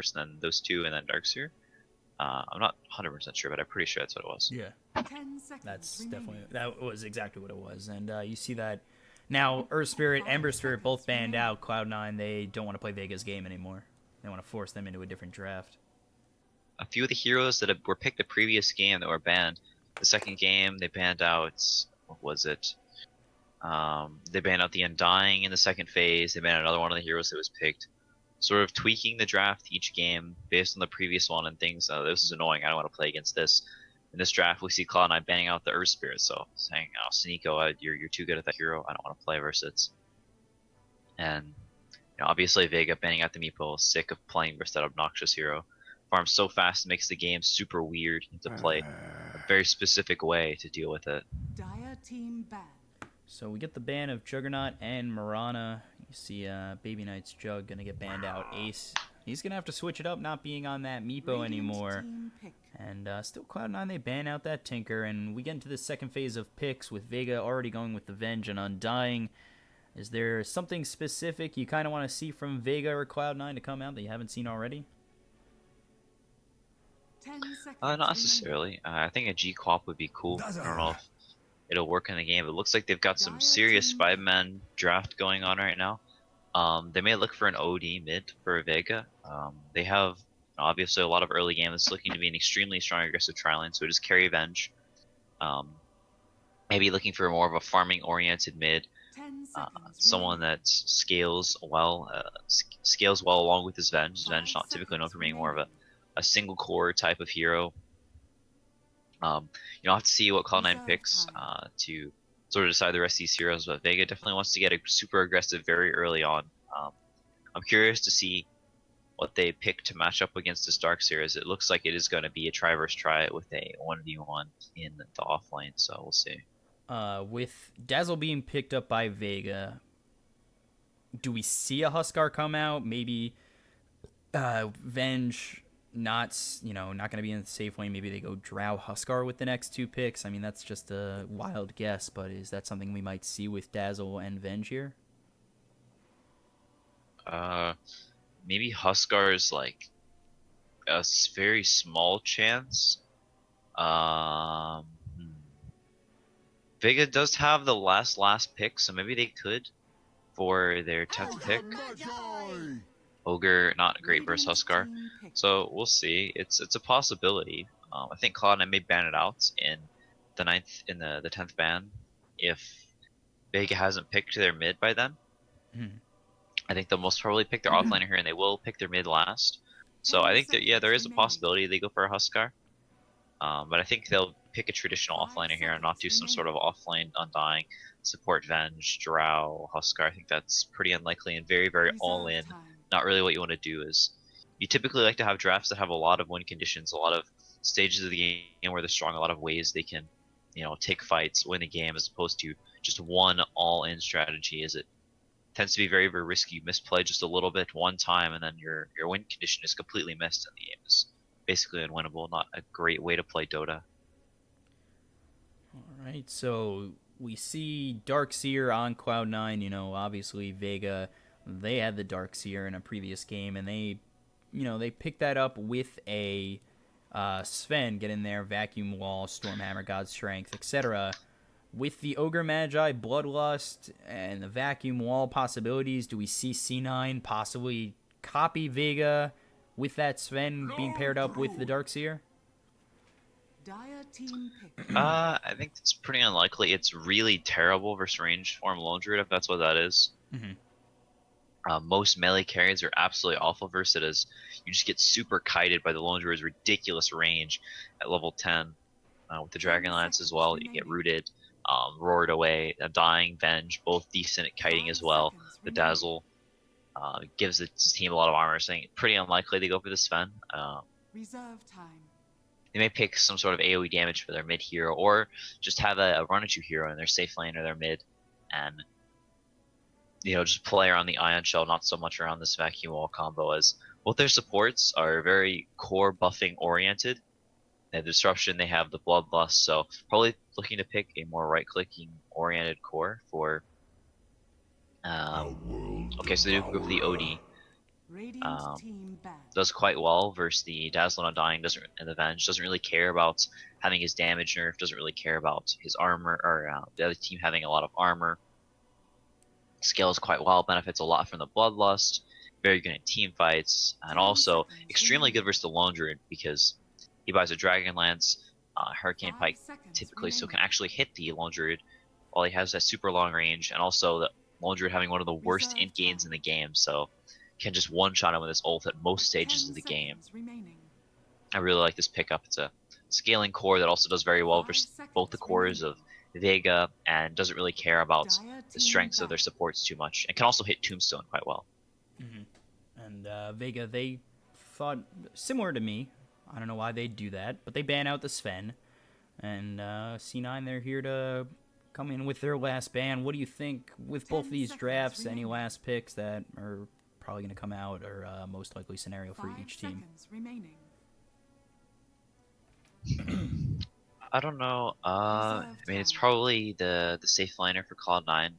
first, and then those two, and then Darkseer. I'm not 100% sure, but I'm pretty sure that's what it was. Yeah, that was exactly what it was. And you see that now Earth Spirit, Ember Spirit both banned out. Cloud9, they don't want to play Vega's game anymore. They want to force them into a different draft. A few of the heroes that were picked the previous game that were banned. The second game, they banned out, what was it? They banned out the Undying in the second phase. They banned another one of the heroes that was picked. Sort of tweaking the draft each game based on the previous one and things. This is annoying. I don't want to play against this. In this draft, we see Cloud9 banning out the Earth Spirit. So saying, "Oh, Sneeko, you're too good at that hero. I don't want to play versus it." And obviously Vega banning out the Meepo. Sick of playing versus that obnoxious hero. Farms so fast, it makes the game super weird. You have to play a very specific way to deal with it. Dire team ban. So we get the ban of Juggernaut and Mirana. You see Baby Knight's Jug going to get banned out. Ace, he's going to have to switch it up, not being on that Meepo anymore. And still Cloud9, they ban out that Tinker. And we get into the second phase of picks with Vega already going with the Venge and Undying. Is there something specific you kind of want to see from Vega or Cloud9 to come out that you haven't seen already? Not necessarily. I think a G-Quap would be cool. I don't know if it'll work in the game. It looks like they've got some serious 5-man draft going on right now. They may look for an OD mid for Vega. They have obviously a lot of early game that's looking to be an extremely strong aggressive tri-lane, so just carry Venge. Maybe looking for more of a farming oriented mid. Someone that scales well along with his Venge. Venge not typically known for being more of a single core type of hero. You'll have to see what Cloud9 picks to sort of decide the rest of these heroes, but Vega definitely wants to get a super aggressive very early on. I'm curious to see what they pick to match up against this Darkseer, as it looks like it is going to be a try versus try with a 1v1 in the offlane, so we'll see. With Dazzle being picked up by Vega, do we see a Huskar come out? Maybe Venge not going to be in the safe lane. Maybe they go Drow Huskar with the next two picks. I mean, that's just a wild guess, but is that something we might see with Dazzle and Venge here? Maybe Huskar is like a very small chance. Vega does have the last pick, so maybe they could for their 10th pick. Ogre, not great versus Huskar, so we'll see. It's a possibility. I think Cloud9 may ban it out in the 10th ban if Vega hasn't picked their mid by then. I think they'll most probably pick their offlaner here, and they will pick their mid last. So I think that there is a possibility they go for a Huskar, but I think they'll pick a traditional offlaner here and not do some sort of offlane Undying, support Venge, Drow, Huskar. I think that's pretty unlikely and very all in. Not really what you want to do. Is you typically like to have drafts that have a lot of win conditions, a lot of stages of the game where they're strong, a lot of ways they can, take fights, win the game, as opposed to just one all-in strategy. As it tends to be very risky. You misplay just a little bit one time, and then your win condition is completely missed, and the game is basically unwinnable. Not a great way to play Dota. All right, so we see Darkseer on Cloud9. Obviously Vega, they had the Darkseer in a previous game, and they picked that up with a Sven, get in there, Vacuum Wall, Stormhammer, God's Strength, etc. With the Ogre Magi, Bloodlust, and the Vacuum Wall possibilities, do we see C9 possibly copy Vega with that Sven being paired up with the Darkseer? I think it's pretty unlikely. It's really terrible versus range form Lone Druid, if that's what that is. Most melee carries are absolutely awful versus it, as you just get super kited by the Lone Druid's ridiculous range at level 10. With the Dragon Lance as well, you get rooted, roared away. Dying, Venge, both decent at kiting as well. The Dazzle gives the team a lot of armor, saying pretty unlikely they go for the Sven. Reserve time. They may pick some sort of AoE damage for their mid hero, or just have a run at you hero in their safe lane or their mid, and just play around the Ion Shell, not so much around this Vacuum Wall combo, as both their supports are very core buffing oriented. They have Disruption, they have the Bloodlust, so probably looking to pick a more right-clicking oriented core for... okay, so they do go for the OD. Radiant Um, team banned. does quite well versus the Dazzle and Undying and the Venge. Doesn't really care about having his damage nerf. Doesn't really care about his armor or the other team having a lot of armor. Scales quite well. Benefits a lot from the Bloodlust. Very good in team fights, and 10 also seconds extremely good remaining. versus the Lone Druid because he buys a Dragon Lance, Hurricane 5 Pike seconds typically, so can remaining. actually hit the Lone Druid while he has that super long range, and also the Lone Druid having one of the worst Reserve int gains time. in the game, so can just one-shot him with his ult at most stages 10 of the game. seconds remaining. I really like this pickup. It's a scaling core that also does very well 5 versus both the seconds cores remaining. of Vega and doesn't really care about Dire the team strengths of their banned. supports too much, and can also hit Tombstone quite well. And Vega, they thought similar to me. I don't know why they do that, but they ban out the Sven. And C9, they're here to come in with their last ban. What do you think with both 10 these seconds drafts? Any remaining. last picks that are probably going to come out, or most likely scenario for 5 each team? seconds remaining. I don't know. I Reserve mean, it's time. probably the safe liner for Cloud9.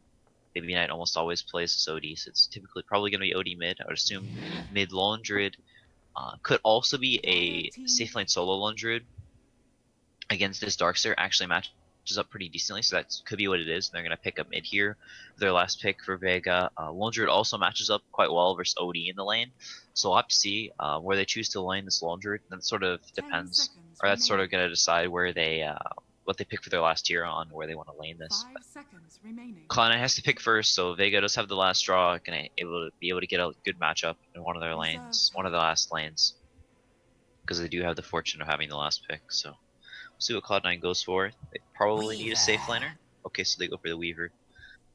Baby Knight almost always plays as OD, so it's typically probably going to be OD mid. I would assume mid Lone Druid. Could also be Dire a team safe lane solo Lone Druid against this Darkseer. Actually matches up pretty decently, so that could be what it is. And they're going to pick up mid here. Their last pick for Vega. Lone Druid also matches up quite well versus OD in the lane. So we'll have to see where they choose to lane this Lone Druid. That sort of 10 depends, seconds or that's sort remaining. of going to decide where they what they pick for their last tier on where they want to lane this. 5 seconds remaining. Cloud9 has to pick first, so Vega does have the last draw. Gonna be able to get a good matchup in one of their Reserve lanes, one of time. the last lanes, because they do have the fortune of having the last pick. So we'll see what Cloud9 goes for. They probably need a safe laner. Okay, so they go for the Weaver.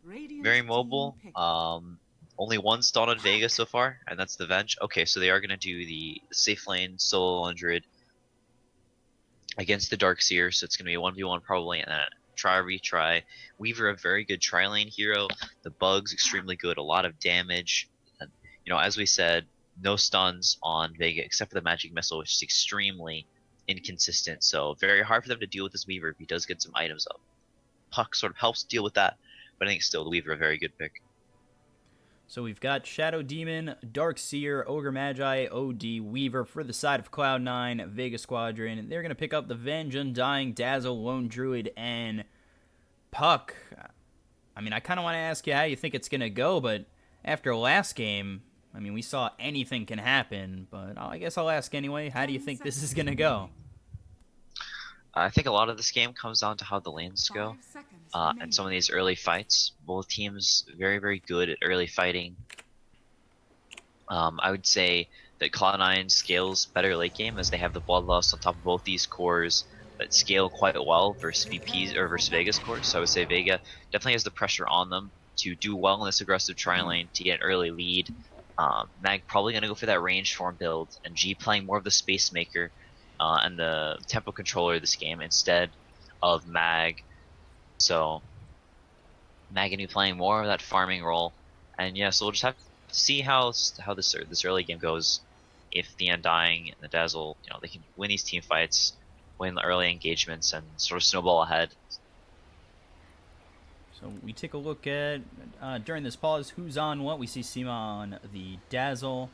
Radiant Very team mobile. picked. Only one stalled on Vega so far, and that's the Venge. Okay, so they are gonna do the safe lane solo 100 against the Darkseer, so it's gonna be a 1v1 probably, and then try retry. Weaver, a very good tri lane hero. The bugs extremely good, a lot of damage. And, as we said, no stuns on Vega except for the magic missile, which is extremely inconsistent. So very hard for them to deal with this Weaver if he does get some items up. Puck sort of helps deal with that, but I think still the Weaver a very good pick. So we've got Shadow Demon, Darkseer, Ogre Magi, OD, Weaver for the side of Cloud9, Vega Squadron. They're going to pick up the Venge, Undying, Dazzle, Lone Druid, and Puck. I mean, I kind of want to ask you how you think it's going to go, but after last game, I mean, we saw anything can happen, but I guess I'll ask anyway. How do you think this is going to go? I think a lot of this game comes down to how the lanes 5 go. seconds And some of remaining. these early fights. Both teams very, very good at early fighting. I would say that Cloud9 scales better late game as they have the Bloodlust on top of both these cores that scale quite well versus VP's or versus Vega's cores. So I would say Vega definitely has the pressure on them to do well in this aggressive tri lane to get an early lead. Mag probably going to go for that range form build, and G playing more of the Space Maker and the tempo controller this game instead of Mag. So Mag going to be playing more of that farming role, and yeah, so we'll just have to see how this early game goes. If the Undying and the Dazzle, they can win these team fights, win the early engagements, and sort of snowball ahead. So we take a look at, during this pause, who's on what. We see Sima on the Dazzle.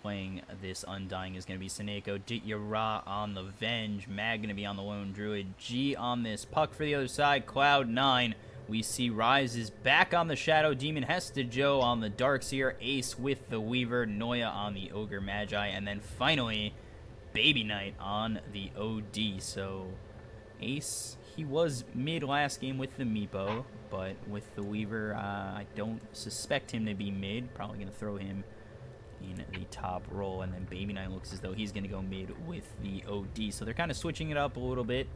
Playing this Undying is going to be Seneko. Ditya on the Venge. Mag going to be on the Lone Druid. G on this Puck for the other side. Cloud9. We see Rise is back on the Shadow Demon. Hesta Joe on the Darkseer. Ace with the Weaver. Noya on the Ogre Magi. And then finally, Baby Knight on the OD. So Ace, he was mid last game with the Meepo, but with the Weaver, I don't suspect him to be mid. Probably going to throw him in the top role, and then Baby Knight looks as though he's going to go mid with the OD. So they're kind of switching it up a little bit.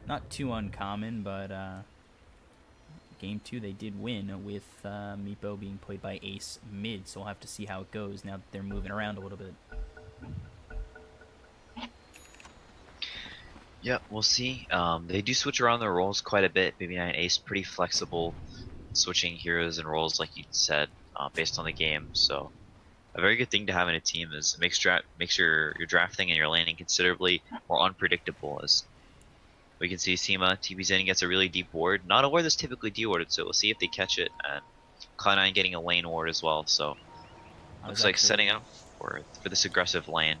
Not too uncommon, but game 2 they did win with Meepo being played by Ace mid. So we'll have to see how it goes now that they're moving around a little bit. Yeah, we'll see. They do switch around their roles quite a bit. Baby Knight and Ace pretty flexible, switching heroes and roles like you said, based on the game. So a very good thing to have in a team is it makes your drafting and your laning considerably more unpredictable. As we can see, Sima TP's in and gets a really deep ward. Not a ward that's typically de-warded, so we'll see if they catch it. And Cloud9 getting a lane ward as well. So looks like setting up. for this aggressive lane.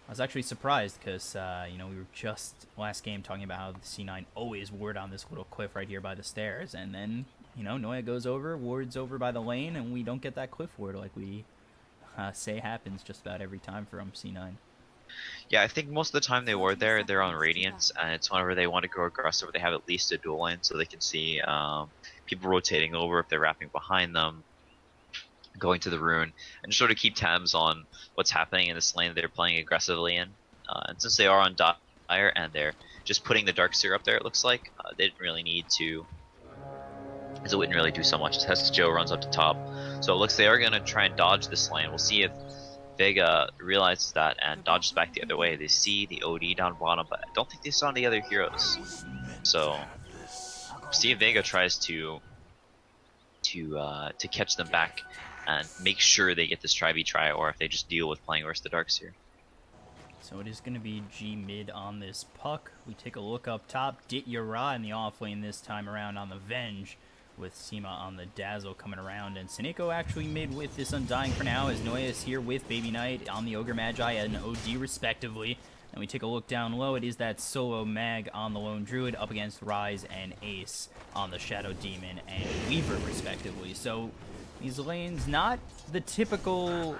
I was actually surprised because, you know, we were just last game talking about how the C9 always ward on this little cliff right here by the stairs. And then, you know, Noya goes over, wards over by the lane, and we don't get that cliff ward like we say happens just about every time from C9. Yeah, I think most of the time they ward there, they're on Radiance, and it's whenever they want to go aggressive, they have at least a dual lane so they can see people rotating over if they're wrapping behind them, going to the rune, and just sort of keep tabs on what's happening in this lane that they're playing aggressively in. And since they are on Dire and they're just putting the Darkseer up there, it looks like they didn't really need to, as it wouldn't really do so much. As Joe runs up to top, so it looks they are gonna try and dodge this lane. We'll see if Vega realizes that and dodges back the other way. They see the OD down bottom, but I don't think they saw any other heroes. So see if Vega tries to catch them back and make sure they get this try, or if they just deal with playing versus the Darkseer. So it is going to be G mid on this puck. We take a look up top. Dit Yara in the off lane this time around on the Venge, with Sima on the Dazzle coming around. And Seneko actually mid with this Undying for now, as Noya is here with Baby Knight on the Ogre Magi and OD respectively. And we take a look down low. It is that solo Mag on the Lone Druid up against Rise and Ace on the Shadow Demon and Weaver respectively. So these lanes, not the typical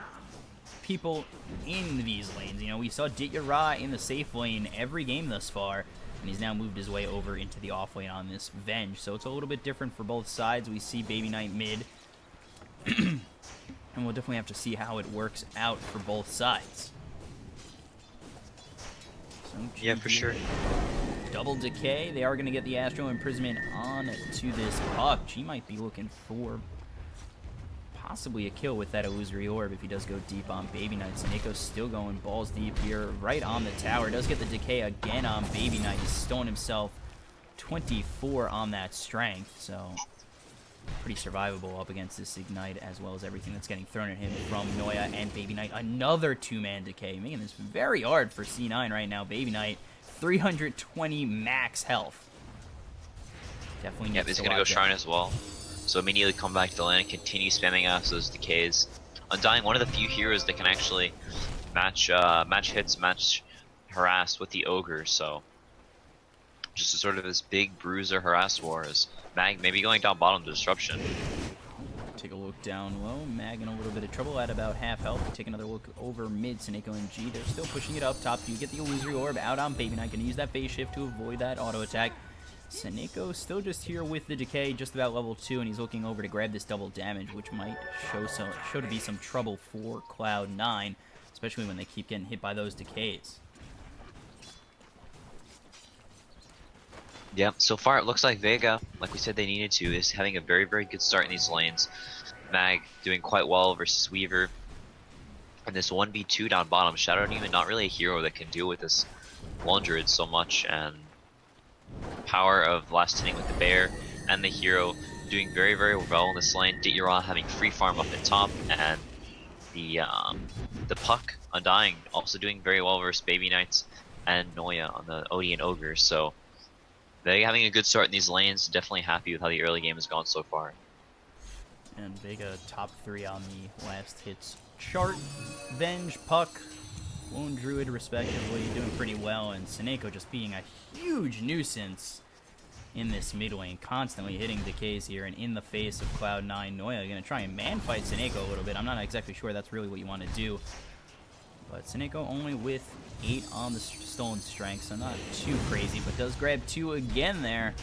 people in these lanes. You know, we saw Dit Yara in the safe lane every game thus far, and he's now moved his way over into the off lane on this Venge. So it's a little bit different for both sides. We see Baby Knight mid, and we'll definitely have to see how it works out for both sides. So Yeah, for sure. Double decay. They are going to get the Astral Imprisonment on to this puck. She might be looking for possibly a kill with that Illusory Orb if he does go deep on Baby Knight. Seneko's still going balls deep here, right on the tower. Does get the decay again on Baby Knight. He's stolen himself 24 on that strength, so pretty survivable up against this Ignite, as well as everything that's getting thrown at him from Noya and Baby Knight. Another 2-man decay, making this very hard for C9 right now. Baby Knight, 320 max health. Definitely needs he's to gonna go watch Shrine out. as well. So immediately come back to the lane and continue spamming out those decays. Undying, one of the few heroes that can actually match hits, match harass with the ogre. So just a sort of this big bruiser harass war is Mag maybe going down bottom to disruption. Take a look down low. Mag in a little bit of trouble at about half health. We take another look over mid. Seneko and G, they're still pushing it up top. You get the Illusory Orb out on Baby Knight. Gonna use that phase shift to avoid that auto attack. Seneko still just here with the decay, just about level 2, and he's looking over to grab this double damage, which might show to be some trouble for Cloud9, especially when they keep getting hit by those decays. Yeah, so far it looks like Vega, like we said they needed to, is having a very, very good start in these lanes. Mag doing quite well versus Weaver. And this 1v2 down bottom, Shadow Demon not really a hero that can deal with this Lone Druid so much, and power of last hitting with the bear and the hero doing very, very well in this lane. Dit Yara having free farm up at top, and the puck Undying also doing very well versus Baby Knights and Noya on the OD and Ogre. So they having a good start in these lanes. Definitely happy with how the early game has gone so far. And Vega top 3 on the last hits chart. Venge, Puck, Lone Druid respectively doing pretty well, and Seneko just being a huge nuisance in this mid lane, constantly hitting decays here, and in the face of Cloud9. Noya gonna try and man fight Seneko a little bit. I'm not exactly sure that's really what you want to do, but Seneko only with 8 on the stolen strength, so not too crazy, but does grab 2 again there.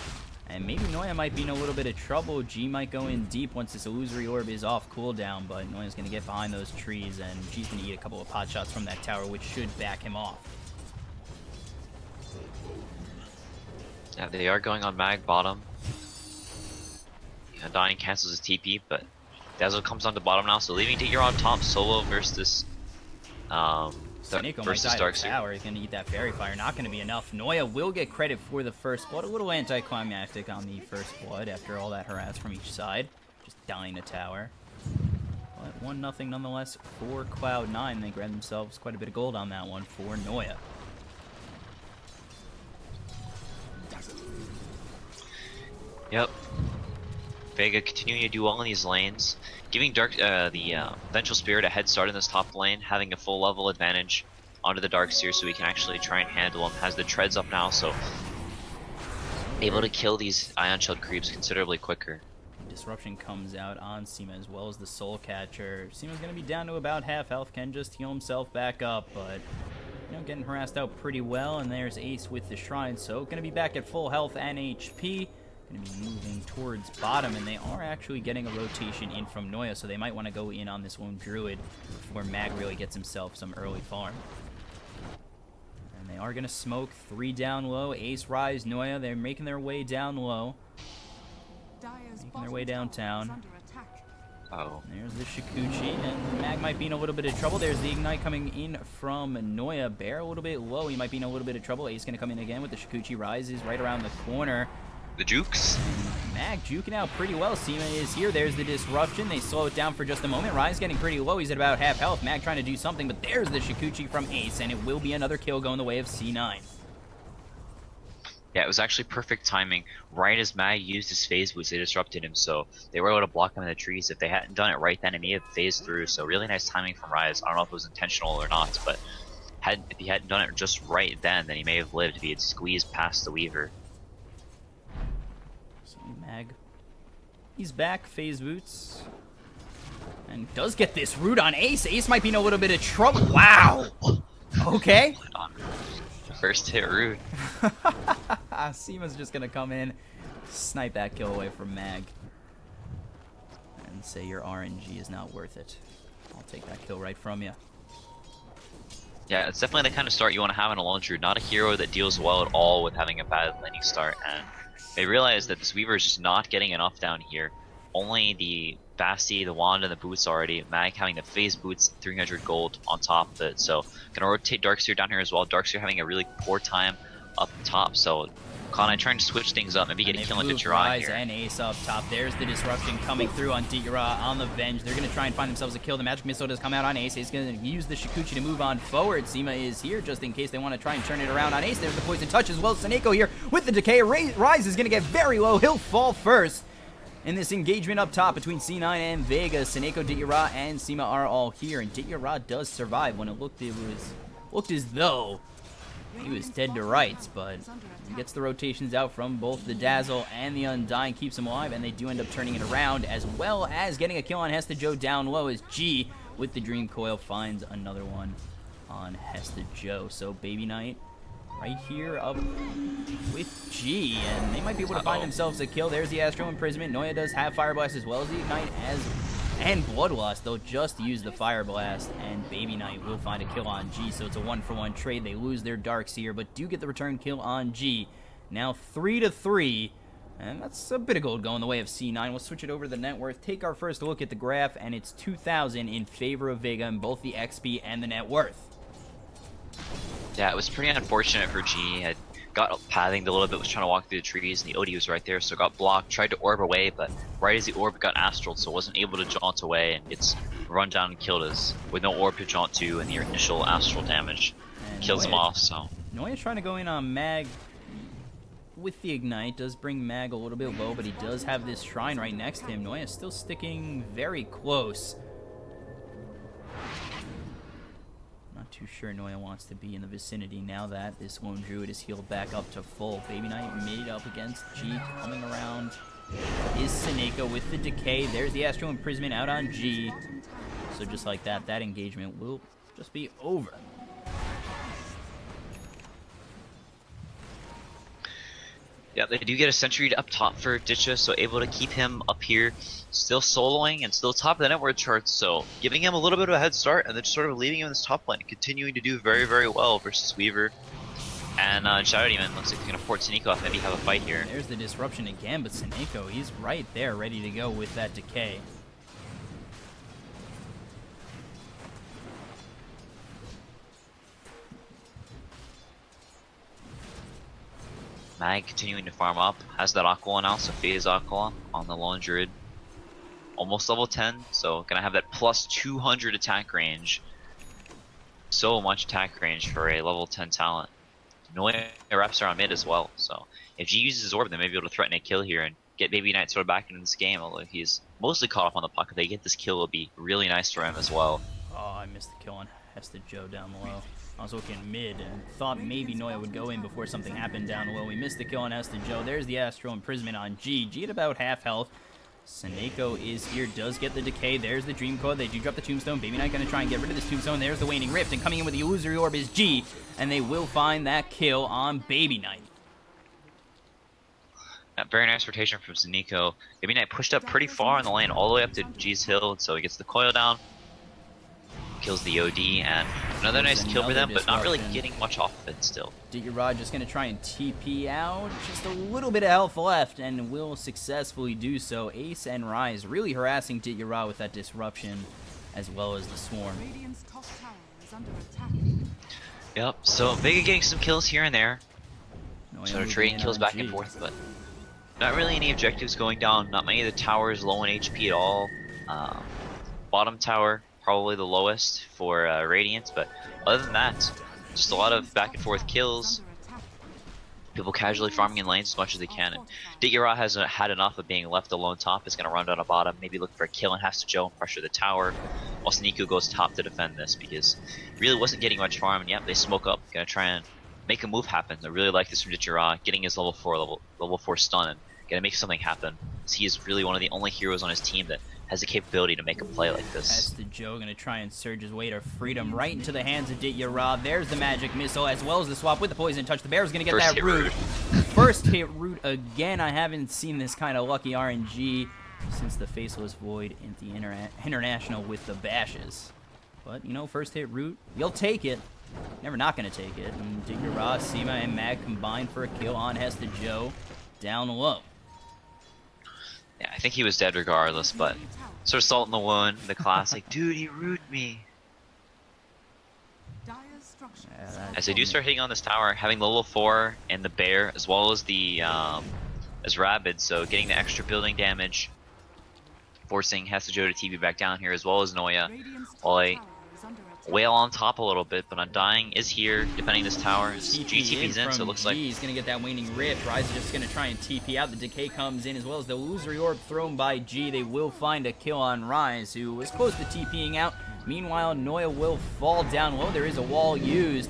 And maybe Noya might be in a little bit of trouble. G might go in deep once this Illusory Orb is off cooldown, but Noya's going to get behind those trees, and G's going to eat a couple of pot shots from that tower, which should back him off. Yeah, they are going on Mag bottom. Undying cancels his TP, but Dazzle comes on the bottom now, so leaving Dit Yara on top solo versus this Seneko might die to the tower. He's going to eat that Fairy Fire. Not going to be enough. Noya will get credit for the first blood. A little anticlimactic on the first blood after all that harass from each side. Just dying to tower. But 1-0 nonetheless for Cloud9. They grab themselves quite a bit of gold on that one for Noya. Yep. Vega continuing to do well in these lanes, giving the Vengeful Spirit a head start in this top lane, having a full level advantage onto the Darkseer so he can actually try and handle him. Has the treads up now, so able to kill these Ion Shield creeps considerably quicker. Disruption comes out on Seema as well as the Soul Catcher. Seema's going to be down to about half health, can just heal himself back up, but getting harassed out pretty well, and there's Ace with the Shrine, so going to be back at full health and HP. Going to be moving towards bottom, and they are actually getting a rotation in from Noya, so they might want to go in on this lone Druid before Mag really gets himself some early farm. And they are going to smoke 3 down low. Ace, Rise, Noya, they're making their way down low. Making their way downtown. Oh. There's the Shikuchi, and Mag might be in a little bit of trouble. There's the Ignite coming in from Noya. Bear a little bit low. He might be in a little bit of trouble. Ace going to come in again with the Shikuchi. Rise is right around the corner. The jukes. Mag juking out pretty well. Seema is here. There's the disruption. They slow it down for just a moment. Rise getting pretty low. He's at about half health. Mag trying to do something, but there's the Shikuchi from Ace, and it will be another kill going the way of C9. Yeah, it was actually perfect timing. Right as Mag used his phase boost, they disrupted him, so they were able to block him in the trees. If they hadn't done it right then, it may have phased through. So really nice timing from Rise. I don't know if it was intentional or not, but if he hadn't done it just right then he may have lived if he had squeezed past the Weaver. So Mag, he's back. Phase boots. And does get this root on Ace. Ace might be in a little bit of trouble. Wow! Okay. First hit root. Seema's just gonna come in, snipe that kill away from Mag, and say your RNG is not worth it. I'll take that kill right from you. Yeah, it's definitely the kind of start you want to have in a lone druid. Not a hero that deals well at all with having a bad laning start, and they realize that this Weaver is just not getting enough down here. Only the Basti, the Wand, and the boots already. Mag having the phase boots, 300 gold on top of it. So gonna rotate Darkseer down here as well. Darkseer having a really poor time up top. So Cloud9 trying to switch things up, maybe get a kill on Ditchira here. And Ace up top. There's the disruption coming through on Ditchira on the Venge. They're gonna try and find themselves a kill. The Magic Missile does come out on Ace. Ace gonna use the Shikuchi to move on forward. Seema is here just in case they want to try and turn it around on Ace. There's the Poison Touch as well. Seneko here with the Decay. Rise is gonna get very low. He'll fall first. In this engagement up top between C9 and Vega, Seneko, Ditchira, and Seema are all here, and Ditchira does survive. When it looked as though he was dead to rights, but he gets the rotations out from both the Dazzle and the Undying, keeps him alive, and they do end up turning it around, as well as getting a kill on Hesta Joe down low as G with the Dream Coil finds another one on Hesta Joe. So Baby Knight right here up with G, and they might be able to find themselves a kill. There's the Astral Imprisonment. Noya does have Fire Blast as well as the Ignite and Bloodlust. They'll just use the Fire Blast, and Baby Knight will find a kill on G, so it's a 1-for-1 trade. They lose their Darkseer, but do get the return kill on G. Now 3-3, and that's a bit of gold going the way of C9. We'll switch it over to the net worth, take our first look at the graph, and it's 2,000 in favor of Vega in both the XP and the net worth. Yeah, it was pretty unfortunate for G. Had got pathing a little bit, was trying to walk through the trees, and the OD was right there, so got blocked, tried to orb away, but right as the orb got astraled, so wasn't able to jaunt away, and gets run down and killed us with no orb to jaunt to, and the initial astral damage kills him off, so. Noya's trying to go in on Mag with the Ignite, does bring Mag a little bit low, but he does have this Shrine right next to him. Noya's still sticking very close. Not too sure Noya wants to be in the vicinity now that this lone druid is healed back up to full. Baby Knight made up against G, coming around is Seneko with the Decay. There's the Astral Imprisonment out on G. So just like that, that engagement will just be over. Yeah, they do get a sentry up top for Ditcha, so able to keep him up here, still soloing and still top of the network charts, so giving him a little bit of a head start and then just sort of leaving him in this top lane, continuing to do very, very well versus Weaver. And Shadow Demon looks like he's going to port Seneko off, maybe have a fight here. There's the disruption again, but Seneko, he's right there ready to go with that Decay. Mag continuing to farm up, has that Aquila now, so phase Aquila on the lone druid. Almost level 10, so gonna have that plus 200 attack range. So much attack range for a level 10 talent. Noya reps are on mid as well, so if G uses his orb, they may be able to threaten a kill here and get Baby Knight sort of back into this game, although he's mostly caught up on the puck. If they get this kill, it'll be really nice for him as well. Oh, I missed the kill on Hesta Joe down below. I was looking mid and thought maybe Noya would go in before something happened down low. We missed the kill on Hesta Joe. There's the Astral Imprisonment on G. G at about half health. Seneko is here, does get the decay. There's the Dream Coil. They do drop the Tombstone. Baby Knight going to try and get rid of this Tombstone. There's the Waning Rift, and coming in with the Illusory Orb is G, and they will find that kill on Baby Knight. Very nice rotation from Seneko. Baby Knight pushed up pretty far in the lane, all the way up to G's hill, so he gets the coil down, kills the OD, and another nice kill for them, but not really getting much off of it still. Dityarad just going to try and TP out, just a little bit of health left, and will successfully do so. Ace and Rise really harassing Dityarad with that disruption, as well as the Swarm. Radiant's top tower is under attack. Yep, so Vega getting some kills here and there, sort of trading kills back and G. forth, but not really any objectives going down. Not many of the towers low in HP at all. Bottom tower probably the lowest for Radiant, but other than that, just a lot of back and forth kills. People casually farming in lanes as much as they can. And Dityarad has had enough of being left alone top. Is going to run down a bottom, maybe look for a kill and has to Joe and pressure the tower. While Seneko goes top to defend this because really wasn't getting much farm. And yep, they smoke up. Going to try and make a move happen. I really like this from Dityarad, getting his level 4 stun and going to make something happen. He is really one of the only heroes on his team that has the capability to make a play like this. Hesta Joe going to try and surge his way to freedom right into the hands of Dityarad. There's the magic missile as well as the swap with the poison touch. The bear is going to get that root. First hit root again. I haven't seen this kind of lucky RNG since the Faceless Void in the International with the bashes. But, you know, first hit root, you'll take it. Never not going to take it. And Dityarad, Sima, and Mag combined for a kill on Hesta Joe down low. Yeah, I think he was dead regardless, but sort of salt in the wound, the classic, dude, he rooted me. As they do start hitting on this tower, having the level 4 and the bear, as well as the as Rabid, so getting the extra building damage, forcing Hesta Joe to TP back down here, as well as Noya. While I wail on top a little bit, but Undying is here, defending this tower. GTP's in, so it looks like he's gonna get that Waning Rift. Rise is just gonna try and TP out. The decay comes in, as well as the Illusory Orb thrown by G. They will find a kill on Rise, who was close to TPing out. Meanwhile, Noya will fall down low. There is a wall used.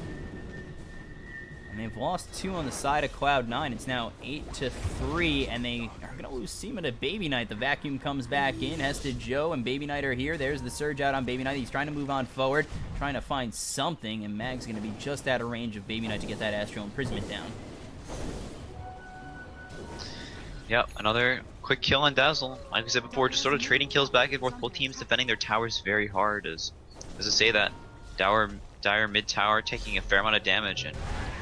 And they've lost 2 on the side of Cloud9. It's now 8-3, and they are going to lose Sima to Baby Knight. The vacuum comes back in. Hesta Joe and Baby Knight are here. There's the surge out on Baby Knight. He's trying to move on forward, trying to find something, and Mag's going to be just out of range of Baby Knight to get that Astral Imprisonment down. Yep, another quick kill on Dazzle. Like I said before, just sort of trading kills back and forth. Both teams defending their towers very hard. As I say that, Dire mid tower taking a fair amount of damage and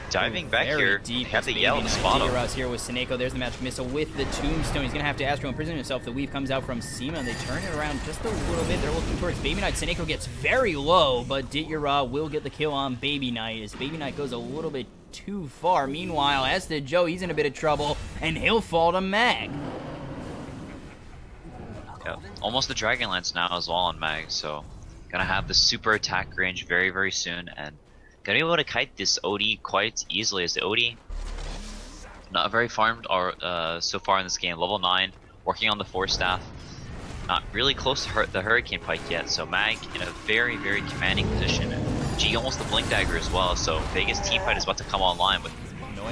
diving back here. Deep. Have the yell to spot him. Dityarad here with Seneko. There's the magic missile with the Tombstone. He's gonna have to Astral Imprison himself. The weave comes out from Sima, and they turn it around just a little bit. They're looking towards Baby Knight. Seneko gets very low, but Dityarad will get the kill on Baby Knight as Baby Knight goes a little bit too far. Meanwhile, Hesta Joe, he's in a bit of trouble, and he'll fall to Mag. Yep. Almost the Dragonlance now as well on Mag, so gonna have the super attack range very, very soon, and gonna be able to kite this OD quite easily, as the OD not very farmed so far in this game. Level 9, working on the Force Staff, not really close to the Hurricane Pike yet, so Mag in a very, very commanding position. G almost the Blink Dagger as well, so Vega's teamfight is about to come online with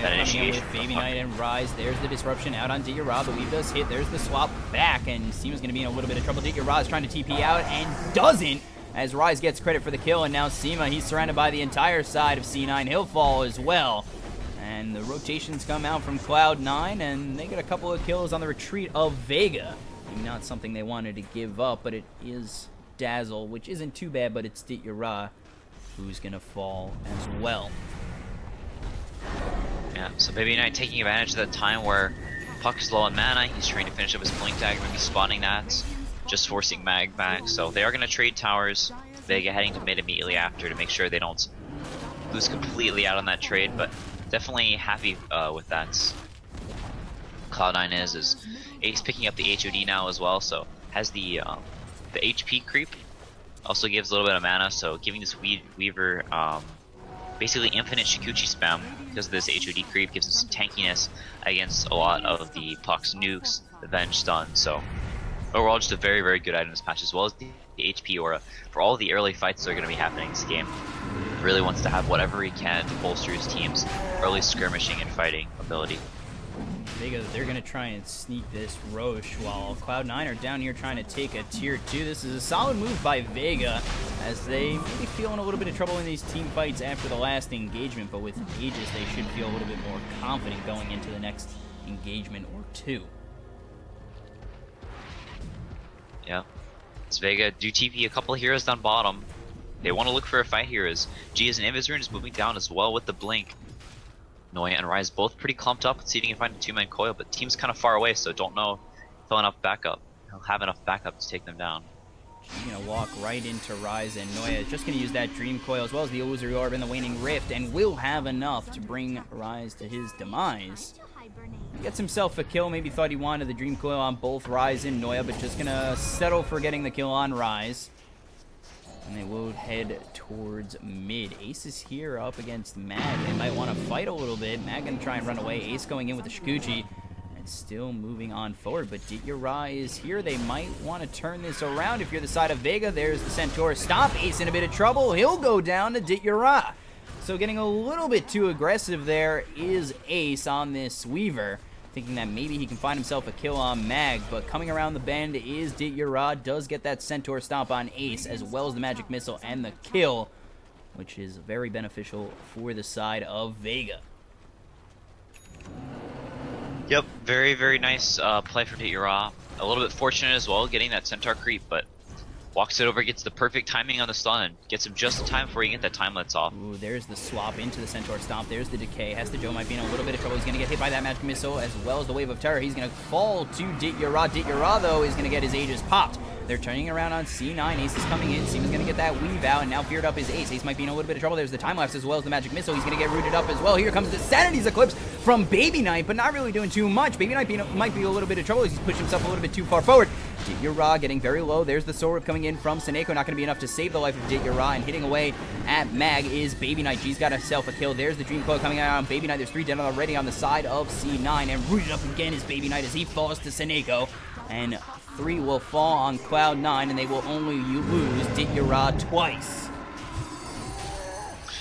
that initiation. With Baby Knight and Rise, there's the disruption out on Dityarad. The weave does hit, there's the swap back, and Sima's gonna be in a little bit of trouble. Dityarad is trying to TP out and doesn't, as Rise gets credit for the kill, and now Sima, he's surrounded by the entire side of C9. He'll fall as well. And the rotations come out from Cloud9, and they get a couple of kills on the retreat of Vega. Maybe not something they wanted to give up, but it is Dazzle, which isn't too bad, but it's Dityarad who's gonna fall as well. Yeah, so Baby Knight taking advantage of that time where Puck is low on mana. He's trying to finish up his Blink Dagger, maybe spawning that, just forcing Mag back. So they are going to trade towers. Vega heading to mid immediately after to make sure they don't lose completely out on that trade, but definitely happy with that. Cloud9 is Ace picking up the HOD now as well, so has the HP creep. Also gives a little bit of mana, so giving this Weaver basically infinite Shikuchi spam because of this HOD creep, gives him some tankiness against a lot of the Puck's nukes, the Venge stun. So overall, just a very, very good item this patch, as well as the HP aura for all the early fights that are going to be happening in this game. Really wants to have whatever he can to bolster his team's early skirmishing and fighting ability. Vega, they're going to try and sneak this Roche while Cloud9 are down here trying to take a tier 2. This is a solid move by Vega as they may be feeling a little bit of trouble in these team fights after the last engagement, but with Aegis they should feel a little bit more confident going into the next engagement or two. Yeah. It's Vega do TP a couple of heroes down bottom. They want to look for a fight here as G as an Invis rune is moving down as well with the blink. Noya and Rise both pretty clumped up. Let's see if he can find a two-man coil, but team's kind of far away, so don't know if he'll have enough backup to take them down. He's going to walk right into Rise, and Noya is just going to use that Dream Coil as well as the Illusory Orb and the Waning Rift, and will have enough to bring Rise to his demise. He gets himself a kill, maybe thought he wanted the Dream Coil on both Rise and Noya, but just going to settle for getting the kill on Rise. And they will head towards mid. Ace is here up against Mag. They might want to fight a little bit. Mag going to try and run away. Ace going in with the Shikuchi. And still moving on forward. But Ditya is here. They might want to turn this around. If you're the side of Vega, there's the Centaur. Stop. Ace in a bit of trouble. He'll go down to Ditya. So getting a little bit too aggressive there is Ace on this Weaver. Thinking that maybe he can find himself a kill on Mag, but coming around the bend is Ditya. Does get that Centaur stomp on Ace, as well as the magic missile and the kill, which is very beneficial for the side of Vega. Yep, very, very nice play from Ditya. A little bit fortunate as well, getting that Centaur creep, but walks it over, gets the perfect timing on the stun, and gets him just in time before you get that time lets off. Ooh, there's the swap into the Centaur Stomp. There's the decay. Joe might be in a little bit of trouble. He's going to get hit by that magic missile as well as the Wave of Terror. He's going to fall to Ditya. Ditya, though, is going to get his Aegis popped. They're turning around on C9. Ace is coming in. Seaman's going to get that weave out, and now feared up is Ace. Ace might be in a little bit of trouble. There's the time lapse as well as the magic missile. He's going to get rooted up as well. Here comes the Sanity's Eclipse from Baby Knight, but not really doing too much. Baby Knight might be a little bit of trouble. He's pushed himself a little bit too far forward. Ditya getting very low. There's the Soul Whip coming in from Seneko. Not going to be enough to save the life of Ditya. And hitting away at Mag is Baby Knight. G's got himself a kill. There's the Dream Coil coming out on Baby Knight. There's 3 dead already on the side of C9. And rooted up again is Baby Knight as he falls to Seneko. And 3 will fall on Cloud9, and they will only lose Ditya twice.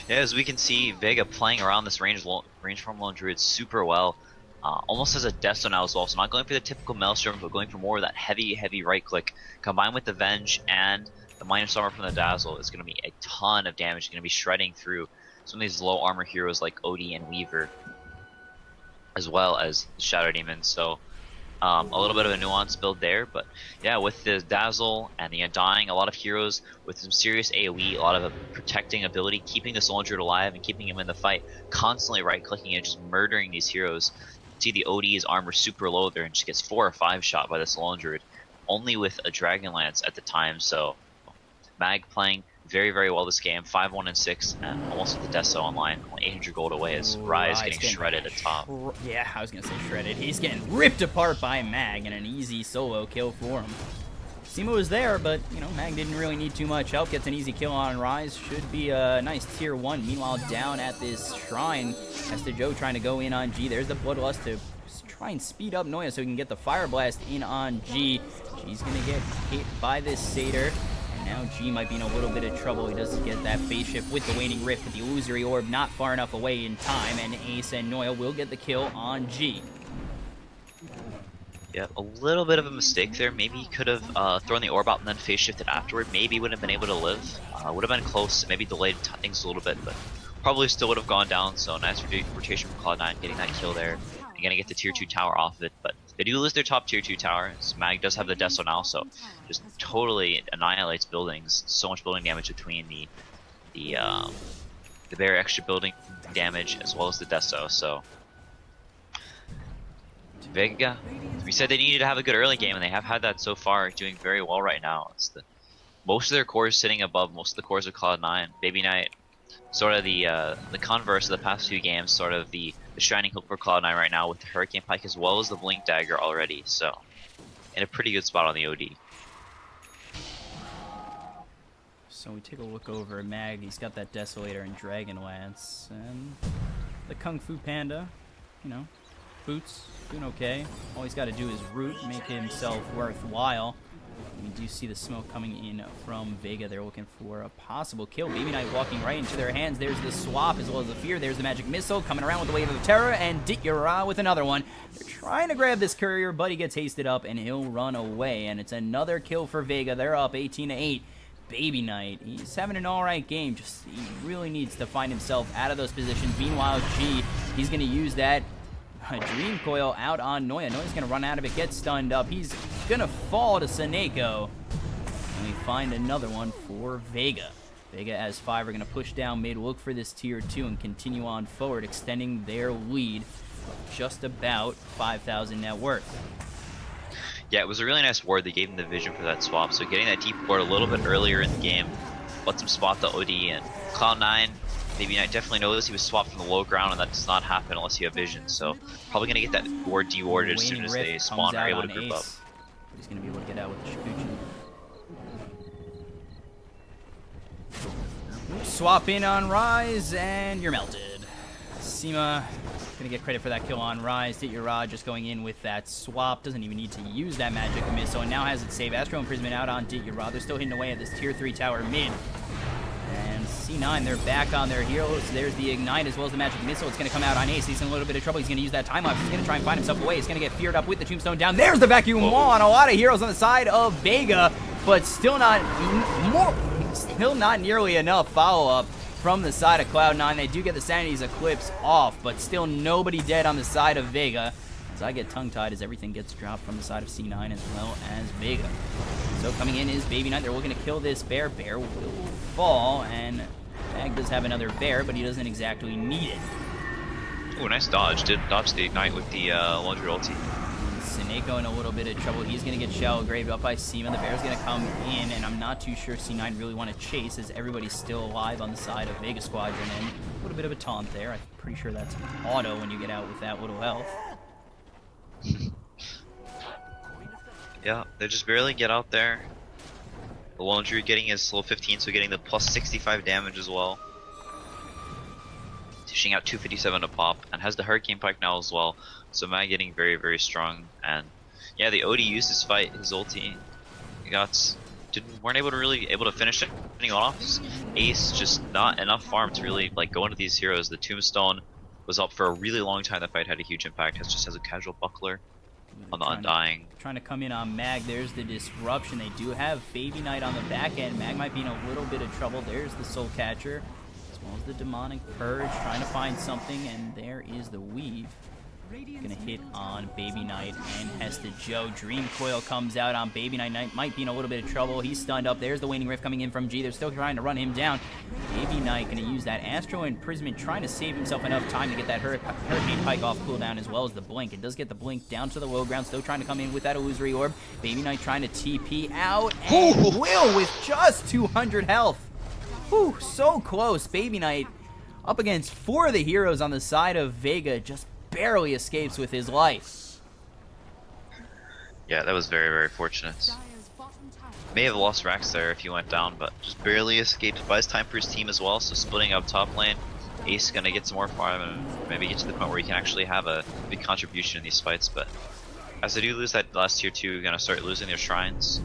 Yeah, as we can see, Vega playing around this range form lone druid super well. Almost as a Desto now as well, so not going for the typical Maelstrom, but going for more of that heavy right click. Combined with the Venge and the Minus Armor from the Dazzle, is going to be a ton of damage. Going to be shredding through some of these low armor heroes like Odie and Weaver, as well as the Shadow Demon. So a little bit of a nuanced build there, but yeah, with the Dazzle and the Undying, a lot of heroes with some serious AoE, a lot of a protecting ability, keeping the Soul Druid alive and keeping him in the fight, constantly right-clicking and just murdering these heroes. See the OD's armor super low there and just gets 4 or 5 shot by the Soul Druid, only with a Dragon Lance at the time. So Mag playing very well this game, 5-1 and 6, and almost with the Desto online, only 800 gold away as Rise getting shredded at top. Yeah, I was gonna say shredded. He's getting ripped apart by Mag, and an easy solo kill for him. Simo was there, but you know, Mag didn't really need too much help. Gets an easy kill on Rise. Should be a nice tier 1. Meanwhile, down at this shrine, Joe trying to go in on G. There's the Bloodlust to try and speed up Noya so he can get the Fire Blast in on G. G's gonna get hit by this Satyr. Now G might be in a little bit of trouble. He does get that phase shift with the Waning Rift, but the Illusory Orb not far enough away in time, and Ace and Noya will get the kill on G. Yeah, a little bit of a mistake there. Maybe he could have thrown the orb out and then phase shifted afterward. Maybe he wouldn't have been able to live. Would have been close, maybe delayed things a little bit, but probably still would have gone down. So nice rotation from Cloud9, getting that kill there. And gonna get the tier 2 tower off of it, but they do lose their top tier 2 tower. Mag does have the Desto now, so just totally annihilates buildings. So much building damage between the very extra building damage as well as the Desto. So Vega, we said they needed to have a good early game, and they have had that so far, doing very well right now. It's most of their cores sitting above most of the cores of Cloud9. Baby Knight, sort of the converse of the past few games, sort of the shining hook for Cloud9 right now with the Hurricane Pike as well as the Blink Dagger already. So in a pretty good spot on the OD. So we take a look over at Mag. He's got that Desolator and Dragon Lance. And the Kung Fu Panda, you know, Boots, doing okay. All he's got to do is root, make himself worthwhile. We do see the smoke coming in from Vega. They're looking for a possible kill. Baby Knight walking right into their hands. There's the swap as well as the fear. There's the magic missile coming around with the wave of terror, and Dityara with another one. They're trying to grab this courier, but he gets hasted up and he'll run away. And it's another kill for Vega. They're up 18-8. Baby Knight, he's having an alright game. Just he really needs to find himself out of those positions. Meanwhile, G, he's going to use that Dream Coil out on Noya. Noya's going to run out of it, get stunned up. He's going to fall to Seneko. And we find another one for Vega. Vega as 5 are going to push down mid, look for this tier 2, and continue on forward, extending their lead of just about 5,000 net worth. Yeah, it was a really nice ward. They gave him the vision for that swap, so getting that deep ward a little bit earlier in the game lets him spot the OD, and Cloud9, Baby Knight definitely knows he was swapped from the low ground, and that does not happen unless you have vision, so probably going to get that ward dewarded as soon as they spawn or are able to group up. He's going to be able to get out with the Shikuchi. Swap in on Rise, and you're melted. Sima gonna get credit for that kill on Rise. Dityara just going in with that swap. Doesn't even need to use that magic missile, and now has it saved. Astro Imprisonment out on Dityara. They're still hitting away at this tier 3 tower mid. And C9, they're back on their heroes. There's the Ignite as well as the magic missile. It's gonna come out on Ace. He's in a little bit of trouble. He's gonna use that time lapse. He's gonna try and find himself away. He's gonna get feared up with the tombstone down. There's the vacuum wall on a lot of heroes on the side of Vega, but still not nearly enough follow-up from the side of Cloud9. They do get the Sanity's Eclipse off, but still nobody dead on the side of Vega. As I get tongue-tied as everything gets dropped from the side of C9 as well as Vega. So coming in is Baby Knight. They're looking to kill this bear. Bear will fall, and Mag does have another bear, but he doesn't exactly need it. Ooh, nice dodge. Did dodge the Ignite with the laundry ulti. Seneko in a little bit of trouble. He's going to get shallow graved up by Seema. The bear's going to come in, and I'm not too sure C9 really want to chase as everybody's still alive on the side of Vega Squadron. And a little bit of a taunt there. I'm pretty sure that's auto when you get out with that little health. Yeah, they just barely get out there. The laundry getting his level 15, so getting the plus 65 damage as well. Dishing out 257 to pop, and has the Hurricane Pike now as well. So Mag getting very, very strong. And yeah, the OD used his fight, his ulti. He weren't able to finish anyone off. Ace just not enough farm to really like go into these heroes. The Tombstone was up for a really long time. That fight had a huge impact. Just has a casual buckler on the Undying. Trying to come in on Mag. There's the disruption. They do have Baby Knight on the back end. Mag might be in a little bit of trouble. There's the Soul Catcher, as well as the Demonic Purge, trying to find something, and there is the Weave. Gonna hit on Baby Knight and Hesta Joe. Dream Coil comes out on Baby Knight. Knight might be in a little bit of trouble. He's stunned up. There's the Waning Rift coming in from G. They're still trying to run him down. Baby Knight gonna use that Astro Imprisonment, trying to save himself enough time to get that Hurricane Pike off cooldown as well as the Blink. It does get the Blink down to the low ground. Still trying to come in with that Illusory Orb. Baby Knight trying to TP out, and Will with just 200 health. Whew, so close. Baby Knight up against 4 of the heroes on the side of Vega, just barely escapes with his life. Yeah, that was very, very fortunate. May have lost Rax there if he went down, but just barely escaped. Buys time for his team as well, so splitting up top lane. Ace is gonna get some more farm and maybe get to the point where he can actually have a big contribution in these fights, but as they do lose that last tier 2, you're gonna start losing their shrines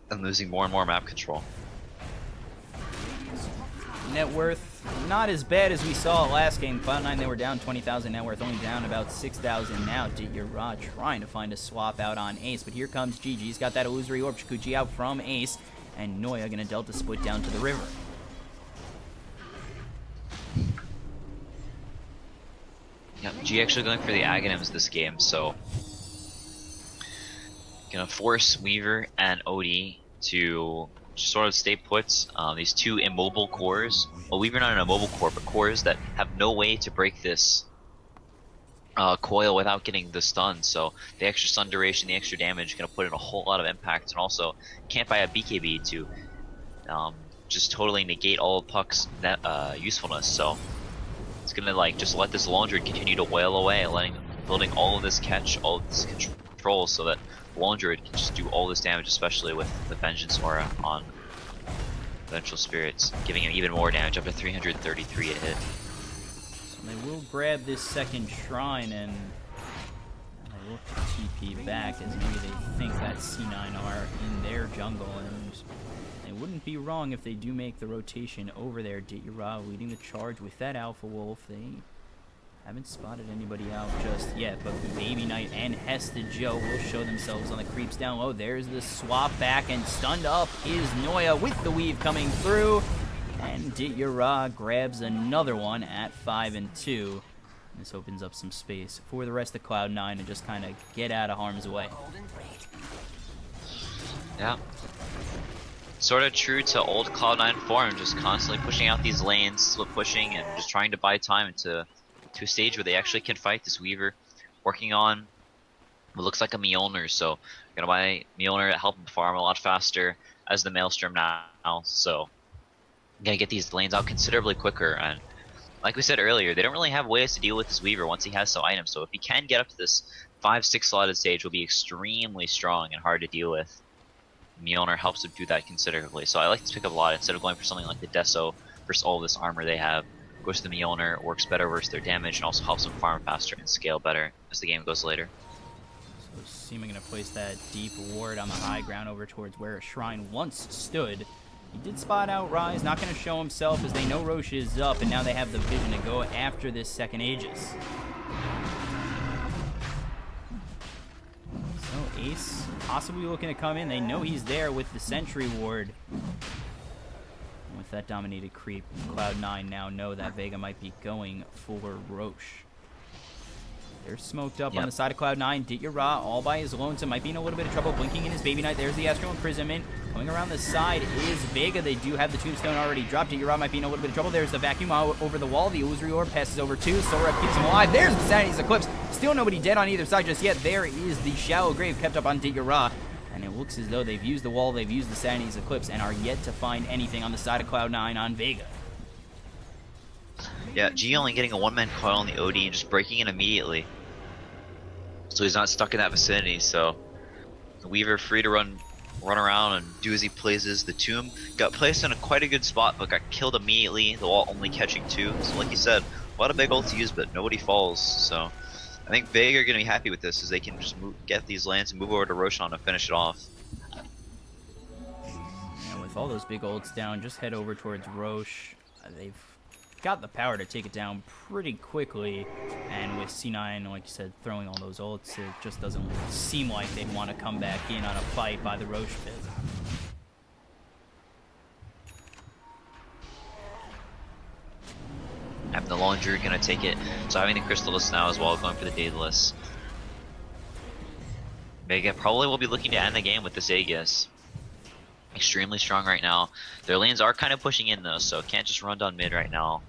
and losing more and more map control. Net worth not as bad as we saw last game. Cloud9, they were down 20,000 net worth, only down about 6,000 now. Dityara trying to find a swap out on Ace, but here comes GG. He's got that Illusory Orb. Shikuchi out from Ace, and Noya gonna Delta split down to the river. Yeah, G actually going for the Aghanims this game, so gonna force Weaver and OD to sort of stay put. These 2 immobile cores. Well, Weaver not an immobile core, but cores that have no way to break this coil without getting the stun. So the extra stun duration, the extra damage, is gonna put in a whole lot of impact, and also can't buy a BKB to just totally negate all of Puck's usefulness. So it's gonna like just let this Laundry continue to wail away, building all of this catch, all of this control, so that Laundry can just do all this damage, especially with the Vengeance Aura on Vengeful Spirits, giving him even more damage, up to 333 a hit. So they will grab this second shrine and they look to TP back as maybe they think that C9 are in their jungle, and they wouldn't be wrong if they do make the rotation over there. Ditya leading the charge with that Alpha Wolf. They haven't spotted anybody out just yet, but Baby Knight and Hesta Joe will show themselves on the creeps down low. There's the swap back, and stunned up is Noya with the weave coming through. And Ditya grabs another one at 5 and 2. This opens up some space for the rest of Cloud9 to just kind of get out of harm's way. Yeah. Sort of true to old Cloud9 form, just constantly pushing out these lanes, split pushing, and just trying to buy time to a stage where they actually can fight this Weaver. Working on what looks like a Mjolnir, so gonna buy Mjolnir to help him farm a lot faster as the Maelstrom now, so gonna get these lanes out considerably quicker. And like we said earlier, they don't really have ways to deal with this Weaver once he has some items, so if he can get up to this 5-6 slotted stage, will be extremely strong and hard to deal with. Mjolnir helps him do that considerably, so I like this pick up a lot instead of going for something like the Deso versus all this armor they have. Goes to the Mjolnir, works better versus their damage, and also helps them farm faster and scale better as the game goes later. So Seema gonna place that deep ward on the high ground over towards where a shrine once stood. He did spot out Rise, not gonna show himself as they know Roche is up, and now they have the vision to go after this second Aegis. So Ace possibly looking to come in. They know he's there with the sentry ward. With that dominated creep, Cloud9 now know that Vega might be going for Roche. They're smoked up on the side of Cloud9. Ditya all by his lonesome, might be in a little bit of trouble, blinking in his Baby Knight. There's the Astral Imprisonment. Coming around the side is Vega. They do have the Tombstone already dropped. Ditya might be in a little bit of trouble. There's the Vacuum over the wall. The Illusory Orb passes over too. Sorab keeps him alive. There's the Sanity's Eclipse. Still nobody dead on either side just yet. There is the Shallow Grave kept up on Ditya. And it looks as though they've used the wall, they've used the Sanity's Eclipse, and are yet to find anything on the side of Cloud9 on Vega. Yeah, G only getting a one-man coil on the OD and just breaking in immediately. So he's not stuck in that vicinity, so the Weaver free to run around and do as he pleases. The Tomb got placed in quite a good spot, but got killed immediately, the wall only catching 2. So like you said, a lot of big ult to use, but nobody falls, so I think Vega are going to be happy with this, as they can just get these lands and move over to Roshan to finish it off. And with all those big ults down, just head over towards Roche. They've got the power to take it down pretty quickly, and with C9, like you said, throwing all those ults, it just doesn't seem like they'd want to come back in on a fight by the Roche pit. Having the Laundry gonna take it, so having the Crystalist now as well, going for the Daedalus. Vega probably will be looking to end the game with this Aegis. Extremely strong right now. Their lanes are kind of pushing in though, so can't just run down mid right now.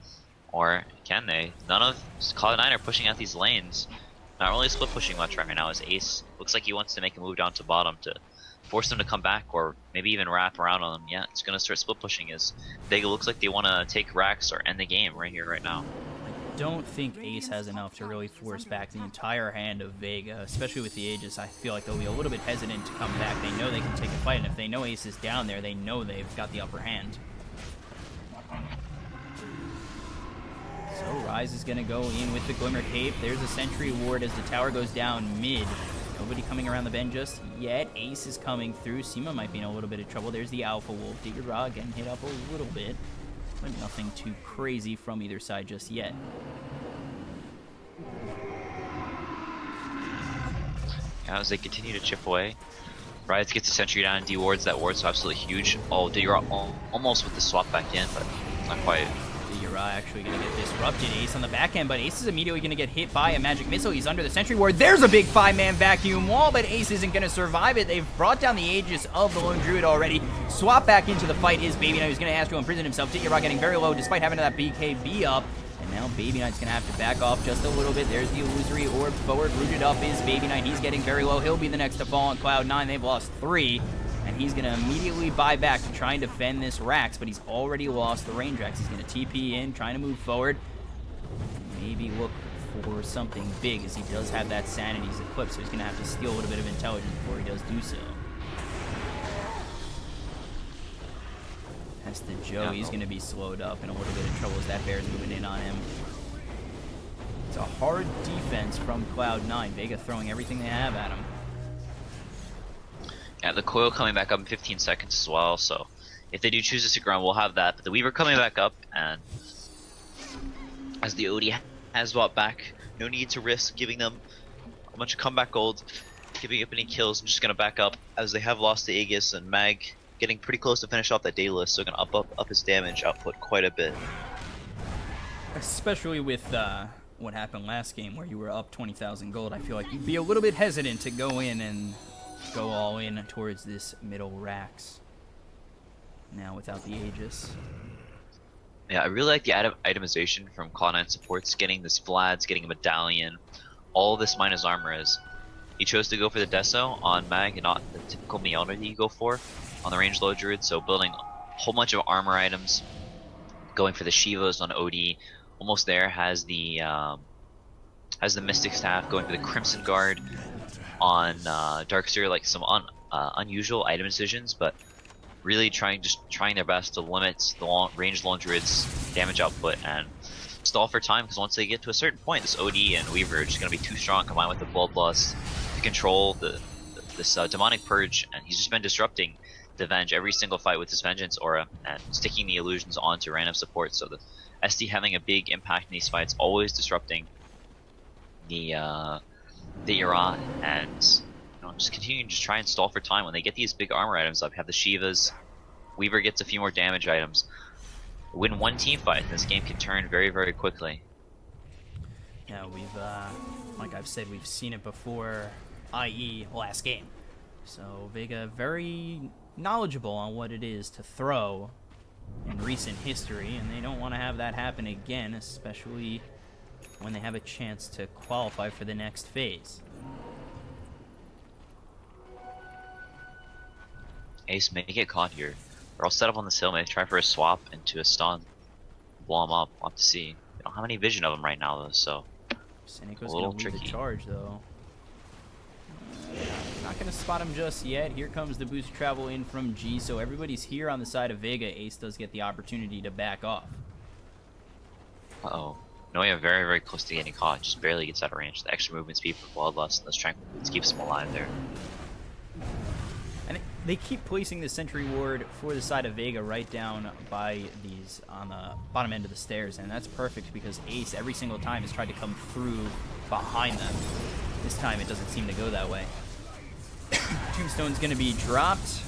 Or can they? None of Cloud9 are pushing out these lanes. Not really split pushing much right now, as Ace looks like he wants to make a move down to bottom to force them to come back, or maybe even wrap around on them. Yeah, it's gonna start split pushing, as Vega looks like they want to take racks or end the game right here, right now. I don't think Ace has enough to really force back the entire hand of Vega, especially with the Aegis. I feel like they'll be a little bit hesitant to come back. They know they can take a fight, and if they know Ace is down there, they know they've got the upper hand. So Rise is going to go in with the Glimmer Cape. There's a Sentry Ward as the tower goes down mid. Nobody coming around the bend just yet. Ace is coming through. Seema might be in a little bit of trouble. There's the Alpha Wolf. Ditya getting hit up a little bit, but nothing too crazy from either side just yet. Now as they continue to chip away, Rise gets a Sentry down and dewards that ward, so absolutely huge. Oh, Ditya almost with the swap back in, but not quite. Ditya actually going to get disrupted. Ace on the back end, but Ace is immediately going to get hit by a magic missile. He's under the Sentry Ward. There's a big 5-man vacuum wall, but Ace isn't going to survive it. They've brought down the Aegis of the Lone Druid already. Swap back into the fight is Baby Knight, who's going to ask to imprison himself. Ditya getting very low despite having that BKB up. And now Baby Knight's going to have to back off just a little bit. There's the Illusory Orb forward. Rooted up is Baby Knight. He's getting very low. He'll be the next to fall on Cloud9. They've lost 3. And he's going to immediately buy back to try and defend this Rax, but he's already lost the range Rax. He's going to TP in, trying to move forward. Maybe look for something big, as he does have that Sanity's Eclipse, so he's going to have to steal a little bit of intelligence before he does do so. Hesta Joe, Yeah, he's going to be slowed up in a little bit of trouble as that bear's moving in on him. It's a hard defense from Cloud9. Vega throwing everything they have at him. Yeah, the coil coming back up in 15 seconds as well, so if they do choose to stick around, we'll have that. But the Weaver coming back up, and as the OD has brought back, no need to risk giving them a bunch of comeback gold, giving up any kills. I'm just going to back up as they have lost the Aegis, and Mag getting pretty close to finish off that Daedalus, so going to up his damage output quite a bit. Especially with what happened last game where you were up 20,000 gold, I feel like you'd be a little bit hesitant to go in and go all in towards this middle Rax. Now without the Aegis. Yeah, I really like the itemization from Cloud9 supports, getting this Vlad's, getting a medallion, all this minus armor is. He chose to go for the Deso on Mag and not the typical Mjolnir that you go for on the ranged low druid, so building a whole bunch of armor items, going for the Shivas on OD, almost there, has the Mystic Staff, going for the Crimson Guard on Darkseer, like some unusual item decisions, but really trying their best to limit the ranged long druid's damage output and stall for time, because once they get to a certain point, this OD and Weaver are just going to be too strong, combined with the Bloodlust to control this demonic purge, and he's just been disrupting the Venge every single fight with his Vengeance aura and sticking the illusions onto random support. So the SD having a big impact in these fights, always disrupting the Iran, and just continuing to try and stall for time. When they get these big armor items up, you have the Shivas, Weaver gets a few more damage items. Win one team fight, this game can turn very, very quickly. Yeah, we've, like I've said, we've seen it before, i.e. last game. So Vega very knowledgeable on what it is to throw in recent history, and they don't want to have that happen again, especially when they have a chance to qualify for the next phase. Ace may get caught here. They're all set up on this hill, may try for a swap into a stun. Blow him up, we'll have to see. They don't have any vision of him right now though, so Seneca's a little gonna lead tricky. the charge though. Not gonna spot him just yet. Here comes the boost travel in from G, so everybody's here on the side of Vega. Ace does get the opportunity to back off. Uh-oh. Noya very, very close to getting caught, just barely gets out of range. The extra movement speed for Bloodlust and the Tranquil Boots keeps him alive there. And they keep placing the sentry ward for the side of Vega right down by these on the bottom end of the stairs, and that's perfect because Ace every single time has tried to come through behind them. This time it doesn't seem to go that way. Tombstone's gonna be dropped.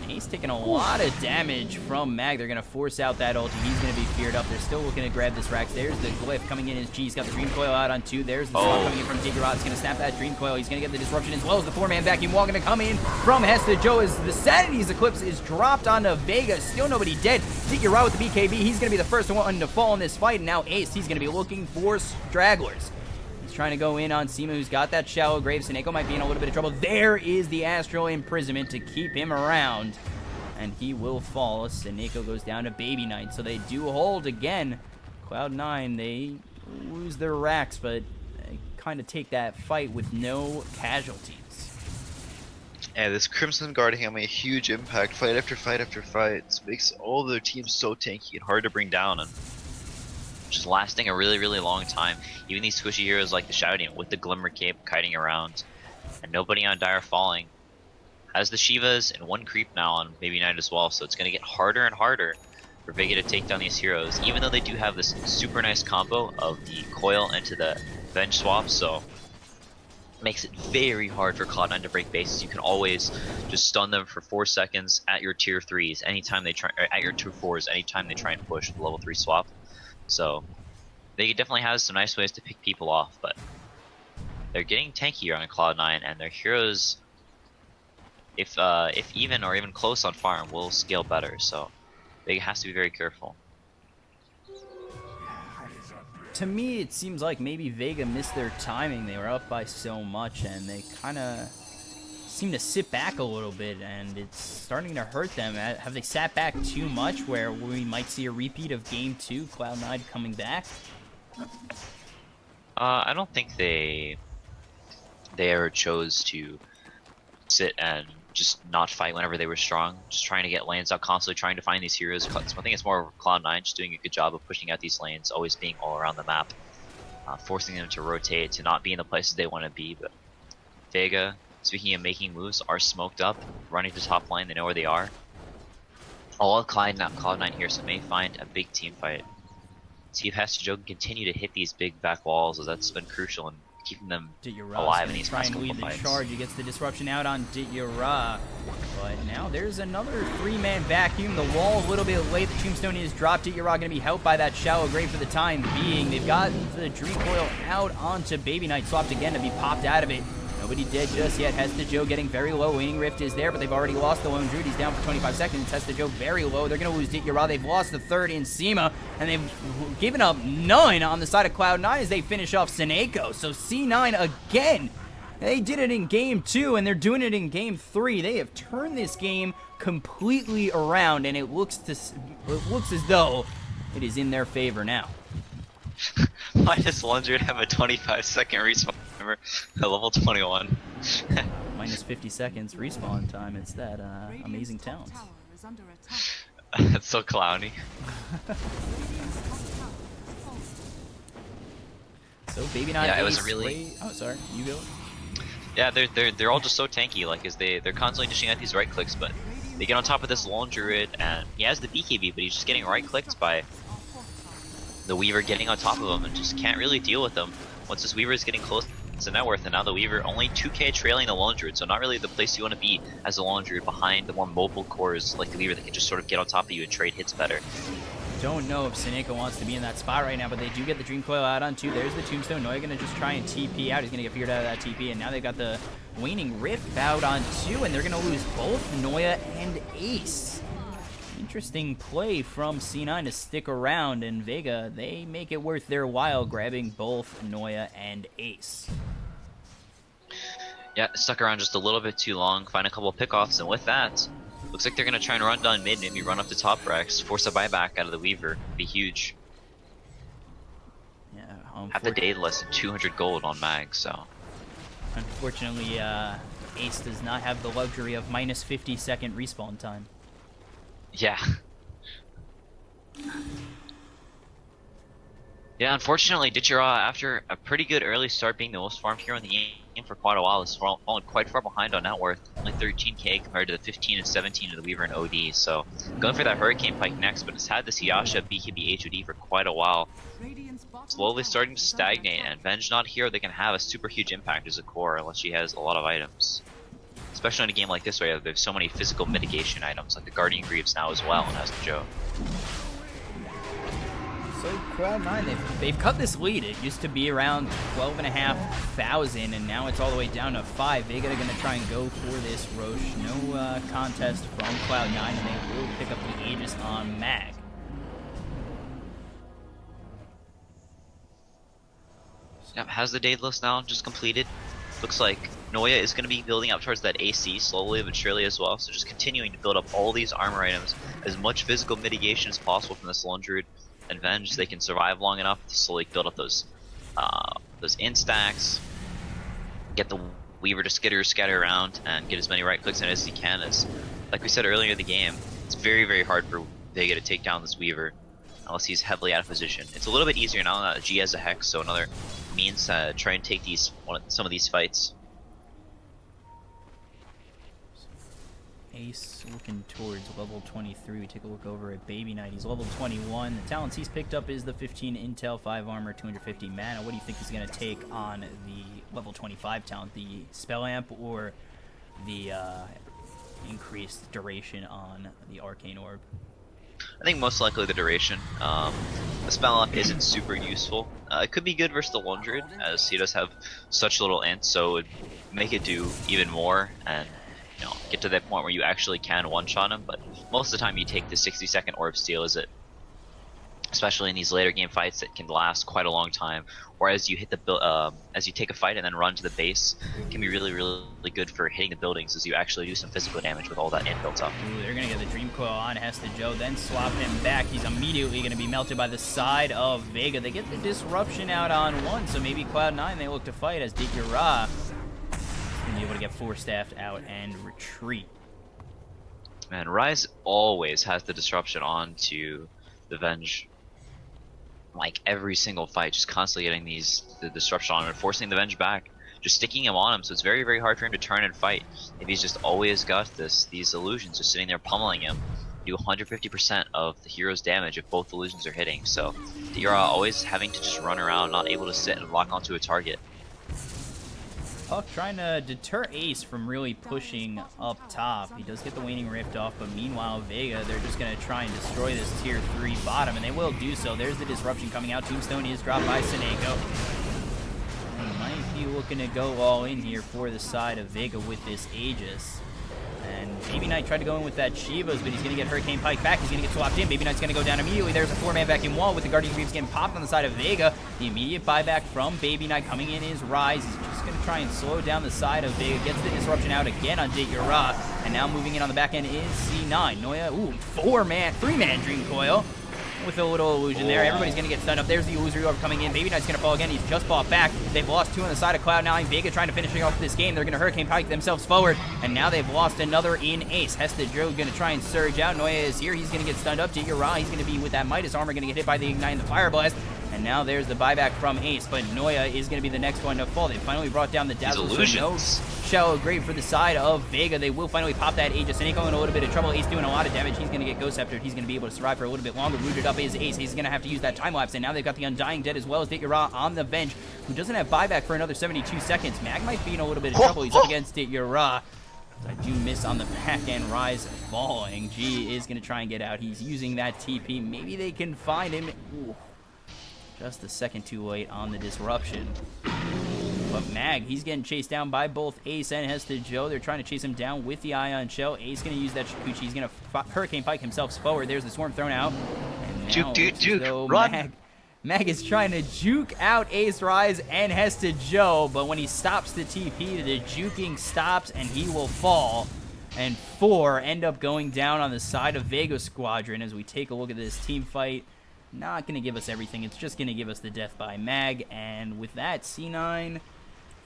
And Ace taking a lot of damage from Mag. They're gonna force out that ulti. He's gonna be feared up. They're still looking to grab this Rax. There's the glyph coming in as G's got the Dream Coil out on 2. There's the swap coming in from Ziggurat. He's gonna snap that Dream Coil. He's gonna get the disruption as well as the 4-man vacuum wall gonna come in from Hesta Joe as the Sanity's Eclipse is dropped onto Vega. Still nobody dead. Ziggurat with the BKB. He's gonna be the first one to fall in this fight. And now Ace, he's gonna be looking for stragglers. Trying to go in on Seema, who's got that shallow grave. Seneko might be in a little bit of trouble. There is the Astral Imprisonment to keep him around, and he will fall. Seneko goes down to Baby Knight, so they do hold again. Cloud9, they lose their racks, but they kind of take that fight with no casualties. Yeah, this Crimson Guard having a huge impact fight after fight after fight. It makes all their teams so tanky and hard to bring down, and Just lasting a really, really long time. Even these squishy heroes like the Shadow Demon with the Glimmer Cape kiting around, and nobody on Dire falling. Has the Shivas and one creep now on Baby Knight as well, so it's going to get harder and harder for Vega to take down these heroes, even though they do have this super nice combo of the Coil into the Venge swap, so it makes it very hard for Cloud9 to break bases. You can always just stun them for 4 seconds at your tier 3s anytime they try, or at your tier 4s anytime they try and push the level 3 swap. So they definitely have some nice ways to pick people off, but they're getting tankier on Cloud9, and their heroes, if even or even close on farm, will scale better. So they has to be very careful. To me, it seems like maybe Vega missed their timing. They were up by so much, and they kind of seem to sit back a little bit, and it's starting to hurt them. Have they sat back too much where we might see a repeat of Game 2, Cloud9 coming back? I don't think they ever chose to sit and just not fight whenever they were strong, just trying to get lanes out, constantly trying to find these heroes. So I think it's more of Cloud9 just doing a good job of pushing out these lanes, always being all around the map, forcing them to rotate, to not be in the places they want to be. But Vega, speaking of making moves, are smoked up, running to top lane, they know where they are. All of Cloud9 here, so may find a big team fight. See if Joe can continue to hit these big back walls, as that's been crucial in keeping them alive in these past couple fights. The charge. He gets the disruption out on Dityara. But now there's another 3-man vacuum. The wall a little bit late. The tombstone is dropped. Dityara going to be helped by that shallow grave for the time being. They've got the Dream Coil out onto Baby Knight, swapped again to be popped out of it. Nobody dead just yet. Hesta Joe getting very low. Waning Rift is there, but they've already lost the Lone Druid. He's down for 25 seconds. Hesta Joe very low. They're going to lose Dityara. They've lost the third in Seema, and they've given up none on the side of Cloud9 as they finish off Seneko. So C9 again. They did it in Game 2, and they're doing it in Game 3. They have turned this game completely around, and it looks as though it is in their favor now. Minus 100 have a 25-second respawn timer at level 21. Minus 50 seconds respawn time. It's that amazing talent. That's so clowny. So Baby Knight. Yeah, it was really. Oh, sorry. You go. Yeah, they're all just so tanky. Like, they're constantly dishing out these right clicks, but they get on top of this Lone Druid, and he has the BKB, but he's just getting right clicked by the Weaver getting on top of him, and just can't really deal with them. Once this Weaver is getting close to net worth, and now the Weaver only 2k trailing the Lone Druid, so not really the place you want to be as a Lone Druid, behind the more mobile cores like the Weaver that can just sort of get on top of you and trade hits better. Don't know if Seneko wants to be in that spot right now, but they do get the Dream Coil out on 2. There's the Tombstone. Noya going to just try and TP out. He's going to get figured out of that TP, and now they've got the Waning Rift out on 2, and they're going to lose both Noya and Ace. Interesting play from C9 to stick around, and Vega, they make it worth their while grabbing both Noya and Ace. Yeah, stuck around just a little bit too long, find a couple pickoffs, and with that, looks like they're going to try and run down mid, maybe run up to top Rex, force a buyback out of the Weaver. Be huge. Yeah, have the day less than 200 gold on mag, so. Unfortunately, Ace does not have the luxury of minus 50-second respawn time. Yeah. Yeah, unfortunately, Dityara, after a pretty good early start being the most farmed hero in the game for quite a while, has fallen quite far behind on net worth. Only 13k compared to the 15 and 17 of the Weaver and OD, so going for that Hurricane Pike next, but it's had this Yasha BKB HOD for quite a while. Slowly starting to stagnate, and Venge not here, they can have a super huge impact as a core unless she has a lot of items. Especially in a game like this where there's so many physical mitigation items, like the Guardian Greaves now as well, and as the Joe. So Cloud9, they've cut this lead. It used to be around 12,500, and now it's all the way down to 5. Vega are going to try and go for this Roche. No contest from Cloud9, and they will pick up the Aegis on Mag. Yep, has the Daedalus now just completed. Looks like Noya is going to be building up towards that AC slowly but surely as well, so just continuing to build up all these armor items, as much physical mitigation as possible from this Lone Druid and Venge, so they can survive long enough to slowly build up those instacks, get the Weaver to scatter around, and get as many right clicks in as he can. As, like we said earlier in the game, it's very, very hard for Vega to take down this Weaver unless he's heavily out of position. It's a little bit easier now that G has a Hex, so another means to try and take some of these fights. Ace looking towards level 23. We take a look over at Baby Knight. He's level 21. The talents he's picked up is the 15 Intel, 5 armor, 250 mana. What do you think he's going to take on the level 25 talent? The Spell Amp or the increased duration on the Arcane Orb? I think most likely the duration. The Spell Amp isn't super useful. It could be good versus the Lone Druid, as he does have such little int, so it would make it do even more, and get to that point where you actually can one-shot him, but most of the time you take the 60-second Orb Steal, especially in these later game fights that can last quite a long time, or as you hit the as you take a fight and then run to the base, it can be really, really good for hitting the buildings as you actually do some physical damage with all that int built up. Ooh, they're gonna get the Dream Coil on Hesta Joe, then swap him back. He's immediately gonna be melted by the side of Vega. They get the disruption out on 1, so maybe Cloud9 they look to fight as Dityara be able to get Force-staffed out and retreat. Man, Rise always has the disruption onto the Venge. Like every single fight, just constantly getting the disruption on him and forcing the Venge back, just sticking him on him. So it's very, very hard for him to turn and fight if he's just always got these illusions just sitting there pummeling him. Do 150% of the hero's damage if both illusions are hitting. So you're always having to just run around, not able to sit and lock onto a target. Puck trying to deter Ace from really pushing up top. He does get the Waning Rift off, but meanwhile, Vega, they're just going to try and destroy this tier 3 bottom, and they will do so. There's the disruption coming out. Tombstone is dropped by Seneko. They might be looking to go all in here for the side of Vega with this Aegis. And Baby Knight tried to go in with that Shivas, but he's going to get Hurricane Pike back. He's going to get swapped in. Baby Knight's going to go down immediately. There's a 4-man vacuum wall with the Guardian Greaves getting popped on the side of Vega. The immediate buyback from Baby Knight coming in is Rise. He's just going to try and slow down the side of Vega. Gets the disruption out again on Ditya. And now moving in on the back end is C9. Noya, 3-man Dream Coil. With a little illusion there. Everybody's going to get stunned up. There's the illusory orb coming in. Baby Knight's going to fall again. He's just bought back. They've lost 2 on the side of Cloud9. Vega trying to finish off this game. They're going to Hurricane Pike themselves forward. And now they've lost another in Ace. Hesta Joe going to try and surge out. Noya is here. He's going to get stunned up. Ditya, he's going to be with that Midas armor. Going to get hit by the Ignite and the Fire Blast. And now there's the buyback from Ace. But Noya is going to be the next one to fall. They finally brought down the Dazzle. So no Shallow Grave for the side of Vega. They will finally pop that Aegis. Seneko in a little bit of trouble. Ace doing a lot of damage. He's going to get Ghost Scepter. He's going to be able to survive for a little bit longer. Rooted up is Ace. He's going to have to use that time lapse. And now they've got the Undying Dead as well as Ditya on the Venge, who doesn't have buyback for another 72 seconds. Mag might be in a little bit of trouble. He's up against Ditya. I do miss on the back end. Rise falling. G is going to try and get out. He's using that TP. Maybe they can find him. Ooh. Just a second too late on the disruption. But Mag, he's getting chased down by both Ace and Hesta Joe. They're trying to chase him down with the Ion Shell. Ace going to use that Shikuchi. He's going to Hurricane Pike himself forward. There's the Swarm thrown out. And now, Juke, run! Mag is trying to juke out Ace, Rise, and Hesta Joe. But when he stops the TP, the juking stops and he will fall. And 4 end up going down on the side of Vega Squadron as we take a look at this team fight. Not going to give us everything. It's just going to give us the death by Mag. And with that, C9,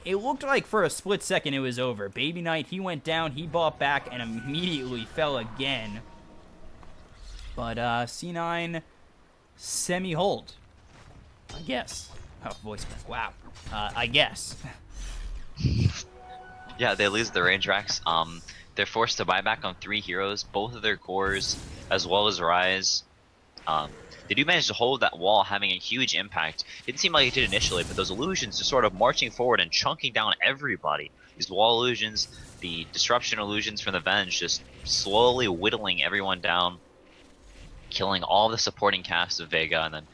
it looked like for a split second it was over. Baby Knight, he went down, he bought back, and immediately fell again. But C9, semi-hold. I guess. Oh, voice crack. Wow. I guess. Yeah, they lose the range racks. They're forced to buy back on 3 heroes, both of their cores, as well as Rise. They do manage to hold that wall, having a huge impact. Didn't seem like it did initially, but those illusions just sort of marching forward and chunking down everybody. These wall illusions, the disruption illusions from the Venge, just slowly whittling everyone down, killing all the supporting cast of Vega, and then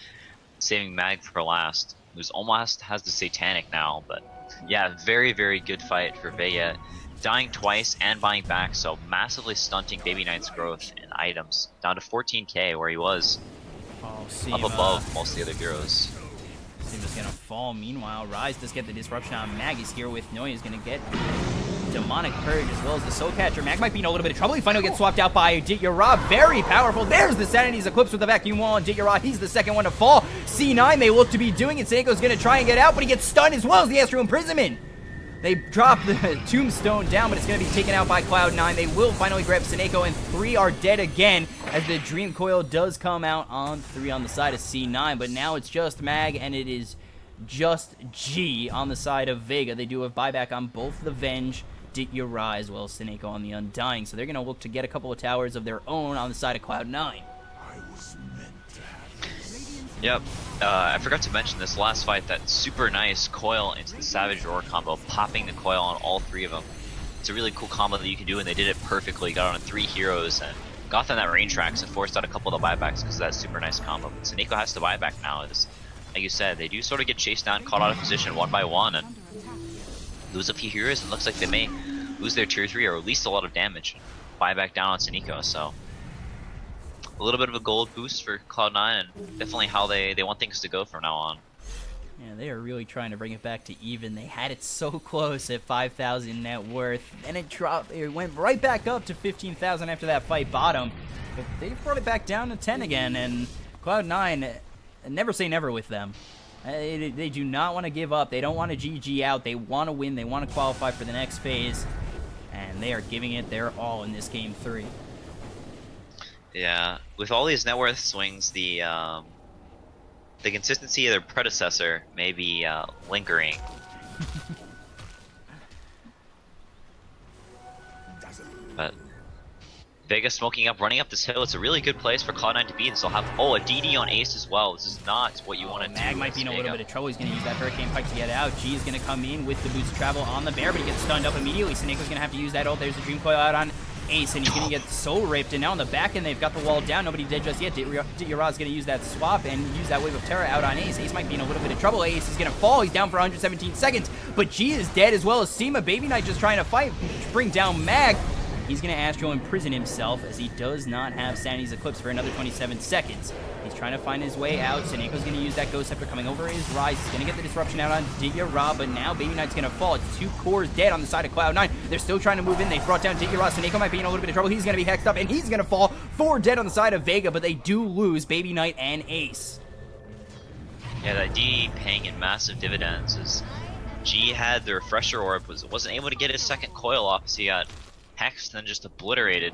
saving Mag for last, who's almost has the Satanic now. But yeah, very, very good fight for Vega. Dying twice and buying back, so massively stunting Baby Knight's growth in items, down to 14k where he was. Up above most of the other heroes. Sima's gonna fall. Meanwhile, Rise does get the disruption on Mag. He's here with Noya. He's gonna get Demonic Purge as well as the Soul Catcher. Mag might be in a little bit of trouble. He finally gets swapped out by Ditya. Very powerful. There's the Sanity's Eclipse with the vacuum wall on Ditya. He's the second one to fall. C9, they look to be doing it. Seneko's gonna try and get out, but he gets stunned as well as the Astral Imprisonment. They drop the Tombstone down, but it's going to be taken out by Cloud9. They will finally grab Seneko, and 3 are dead again as the Dream Coil does come out on 3 on the side of C9. But now it's just Mag, and it is just G on the side of Vega. They do have buyback on both the Venge, Ditya, as well as Seneko on the Undying. So they're going to look to get a couple of towers of their own on the side of Cloud9. Yep. I forgot to mention this last fight, that super nice coil into the Savage Roar combo, popping the coil on all 3 of them. It's a really cool combo that you can do, and they did it perfectly. Got on 3 heroes and got them that range tracks and forced out a couple of the buybacks because of that super nice combo. But Seneko has to buy back now. As, like you said, they do sort of get chased down, caught out of position one by one, and lose a few heroes. It looks like they may lose their tier 3 or at least a lot of damage. Buy back down on Seneko, so a little bit of a gold boost for Cloud9, and definitely how they want things to go from now on. Yeah, they are really trying to bring it back to even. They had it so close at 5,000 net worth, and it dropped. It went right back up to 15,000 after that fight bottom, but they brought it back down to 10 again. And Cloud9, never say never with them. They do not want to give up. They don't want to GG out. They want to win. They want to qualify for the next phase. And they are giving it their all in this game 3. Yeah, with all these net worth swings, the consistency of their predecessor may be lingering. But Vega smoking up, running up this hill. It's a really good place for Cloud9 to be. This will have a DD on Ace as well. This is not what you want to do. Mag might be in a little bit of trouble. He's going to use that Hurricane Pike to get out. G is going to come in with the boots of travel on the bear, but he gets stunned up immediately. Seneco's going to have to use that ult. There's a Dream Coil out on Ace, and he's going to get so ripped. And now on the back end, they've got the wall down. Nobody dead just yet. Dityarad's going to use that swap and use that Wave of Terror out on Ace. Ace might be in a little bit of trouble. Ace is going to fall. He's down for 117 seconds, but G is dead as well as Seema. Baby Knight just trying to fight, bring down Mag. He's going to Astral imprison himself as he does not have Sanity's Eclipse for another 27 seconds. He's trying to find his way out. Seneco's going to use that Ghost Scepter coming over his Rise. He's going to get the disruption out on Dityarad, but now Baby Knight's going to fall. It's 2 cores dead on the side of Cloud9. They're still trying to move in. They brought down Dityarad. Seneco might be in a little bit of trouble. He's going to be hexed up, and he's going to fall. 4 dead on the side of Vega, but they do lose Baby Knight and Ace. Yeah, that D paying in massive dividends as G had the Refresher Orb, wasn't able to get his second coil off, so he got hexed and then just obliterated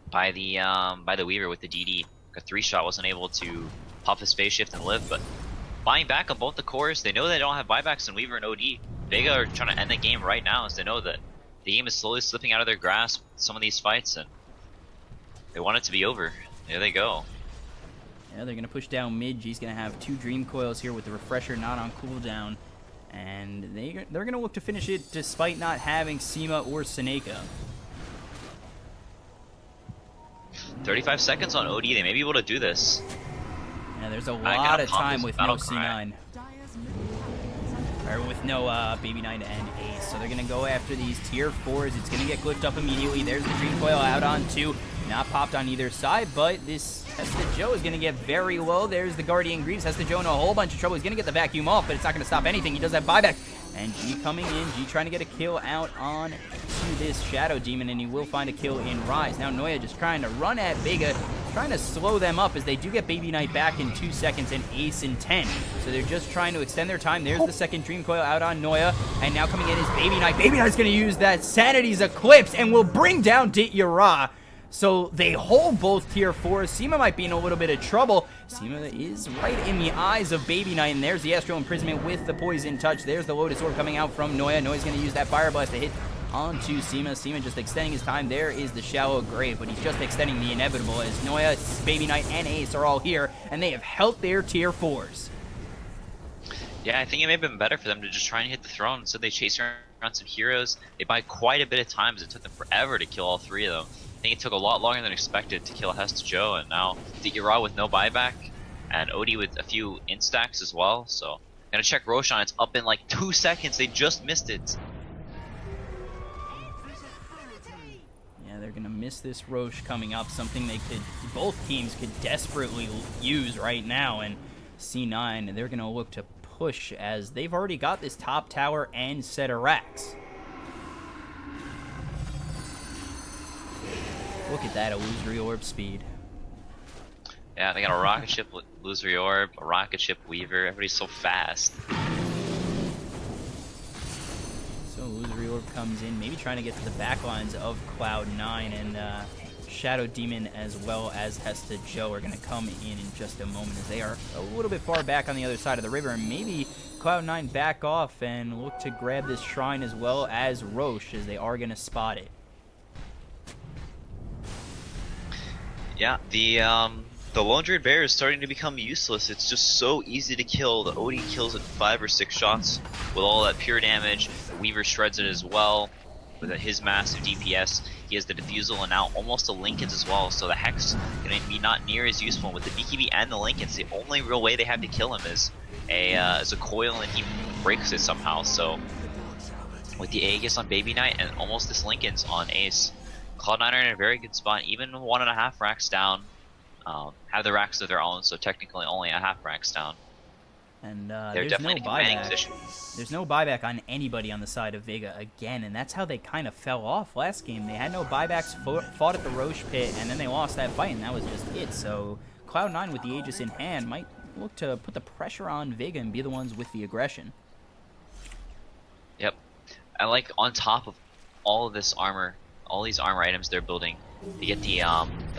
by the Weaver with the DD. A 3-shot, wasn't able to pop his phase shift and live, but buying back on both the cores. They know they don't have buybacks in Weaver and OD. Vega are trying to end the game right now as they know that the game is slowly slipping out of their grasp with some of these fights, and they want it to be over. There they go. Yeah, they're going to push down mid. G's going to have 2 Dream Coils here with the Refresher not on cooldown. And they're going to look to finish it despite not having Seema or Seneca. 35 seconds on OD. They may be able to do this. Yeah, there's a lot of time with no C9. Dire's middle tower is under Or with no Baby Knight and Ace. So they're going to go after these tier 4s. It's going to get glyphed up immediately. There's the Dream Coil out on 2. Not popped on either side, but this Hesta Joe is going to get very low. There's the Guardian Greaves. Hesta Joe in a whole bunch of trouble. He's going to get the vacuum off, but it's not going to stop anything. He does have buyback. And G coming in. G trying to get a kill out on to this Shadow Demon, and he will find a kill in Rise. Now Noya just trying to run at Vega, trying to slow them up as they do get Baby Knight back in 2 seconds and Ace in 10. So they're just trying to extend their time. There's the second Dream Coil out on Noya, and now coming in is Baby Knight. Baby Knight's going to use that Sanity's Eclipse and will bring down Dityarad. So they hold both tier 4s. Seema might be in a little bit of trouble. Seema is right in the eyes of Baby Knight, and there's the Astral Imprisonment with the Poison Touch. There's the Lotus Orb coming out from Noya. Noya's going to use that Fire Blast to hit onto Seema. Seema just extending his time. There is the Shallow Grave, but he's just extending the inevitable as Noya, Baby Knight, and Ace are all here, and they have held their tier 4s. Yeah, I think it may have been better for them to just try and hit the throne. Instead, they chase around some heroes. They buy quite a bit of time as it took them forever to kill all 3 of them. I think it took a lot longer than expected to kill Hesta Joe, and now Dityarad with no buyback, and Odie with a few instacks as well. So, gonna check Roshan. It's up in like 2 seconds. They just missed it. Yeah, they're gonna miss this Roche coming up. Something both teams could desperately use right now. And C9, they're gonna look to push as they've already got this top tower and set of racks. Look at that illusory orb speed. Yeah, they got a rocket ship, illusory orb, a rocket ship Weaver. Everybody's so fast. So illusory orb comes in, maybe trying to get to the back lines of Cloud9, and Shadow Demon as well as Hesta Joe are going to come in just a moment as they are a little bit far back on the other side of the river, and maybe Cloud9 back off and look to grab this shrine as well as Roche as they are going to spot it. Yeah, the Lone Druid Bear is starting to become useless. It's just so easy to kill. The Odie kills in 5 or 6 shots with all that pure damage. The Weaver shreds it as well with his massive DPS. He has the Diffusal and now almost a Linken's as well. So the Hex going to be not near as useful. With the BKB and the Linken's, the only real way they have to kill him is a coil, and he breaks it somehow. So with the Aegis on Baby Knight and almost this Linken's on Ace, Cloud9 are in a very good spot, even 1.5 racks down. Have the racks of their own, so technically only a half racks down. And They're there's definitely no in a commanding buyback. position. There's no buyback on anybody on the side of Vega again, and that's how they kind of fell off last game. They had no buybacks, fought at the Roche pit, and then they lost that fight, and that was just it. So Cloud9 with the Aegis in hand might look to put the pressure on Vega and be the ones with the aggression. Yep. And like on top of all of this armor, all these armor items they're building, they get the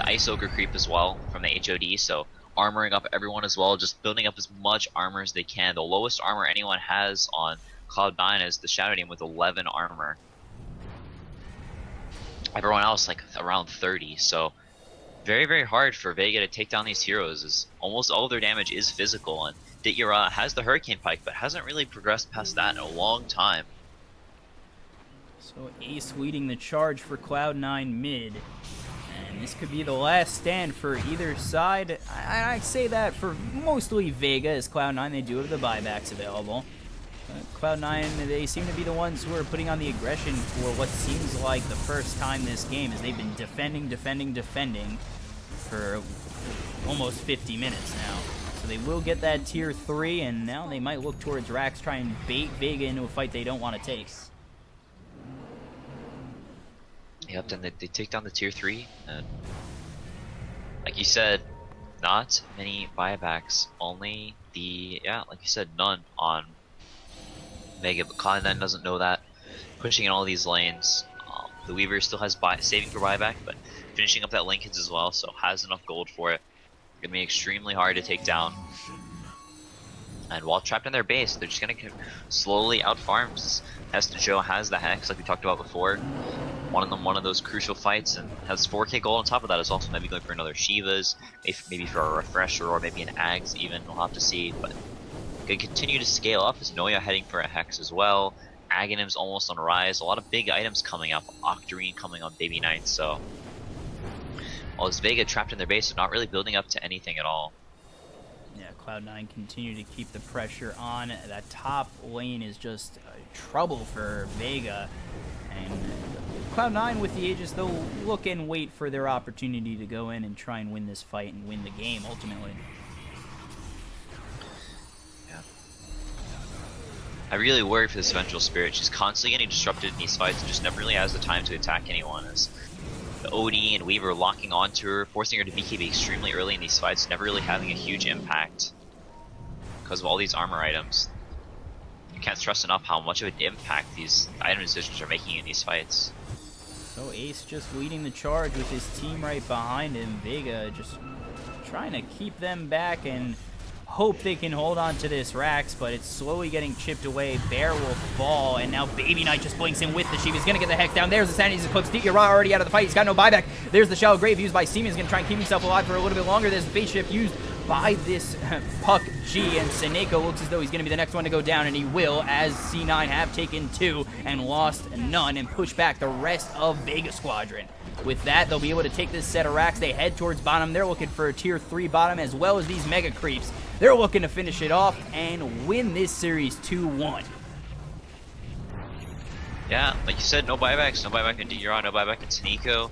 Ice Ogre creep as well from the HOD, so armoring up everyone as well, just building up as much armor as they can. The lowest armor anyone has on Cloud9 is the Shadow Demon with 11 armor. Everyone else like around 30, so very, very hard for Vega to take down these heroes, as almost all of their damage is physical, and Dityara has the Hurricane Pike, but hasn't really progressed past that in a long time. So Ace leading the charge for Cloud9 mid. And this could be the last stand for either side. I say that for mostly Vega, as Cloud9, they do have the buybacks available. Cloud9, they seem to be the ones who are putting on the aggression for what seems like the first time this game, as they've been defending for almost 50 minutes now. So they will get that tier 3, and now they might look towards Rax, try and bait Vega into a fight they don't want to take. Yep, then they take down the tier 3, and like you said, not many buybacks, only the, like you said, none on Vega, but Cloud9 doesn't know that. Pushing in all these lanes, the Weaver still has saving for buyback, but finishing up that Linken's as well, so has enough gold for it. Gonna be extremely hard to take down. And while trapped in their base, they're just gonna slowly out farms. Hesta Joe has the Hex, like we talked about before. One of those crucial fights, and has 4k gold on top of that as well, so maybe going for another Shiva's, maybe for a refresher, or maybe an Ags even, we'll have to see. But could continue to scale up, as Noya heading for a Hex as well. Aghanim's almost on Rise, a lot of big items coming up, Octarine coming on Baby Knight, so while this Vega trapped in their base, they're not really building up to anything at all. Yeah, Cloud9 continue to keep the pressure on. That top lane is just trouble for Vega. And Cloud9 with the Aegis, they'll look and wait for their opportunity to go in and try and win this fight and win the game, ultimately. Yeah. I really worry for this Vengeful Spirit. She's constantly getting disrupted in these fights and just never really has the time to attack anyone. As the OD and Weaver locking onto her, forcing her to BKB extremely early in these fights, never really having a huge impact because of all these armor items. You can't stress enough how much of an impact these item decisions are making in these fights. So Ace just leading the charge with his team right behind him. Vega just trying to keep them back and hope they can hold on to this Rax, but it's slowly getting chipped away. Bear will fall, and now Baby Knight just blinks in with the Shiva. He's going to get the Hex down. There's the Sanity's Eclipse. Dityara already out of the fight. He's got no buyback. There's the Shallow Grave used by Seaman. He's going to try and keep himself alive for a little bit longer. There's the Fate Shift used by this Puck G, and Seneko looks as though he's going to be the next one to go down, and he will, as C9 have taken 2 and lost none and push back the rest of Vega Squadron. With that, they'll be able to take this set of Racks. They head towards bottom. They're looking for a tier 3 bottom, as well as these Mega Creeps. They're looking to finish it off and win this series 2-1. Yeah, like you said, no buybacks, no buyback in Dityara, no buyback in Seneko.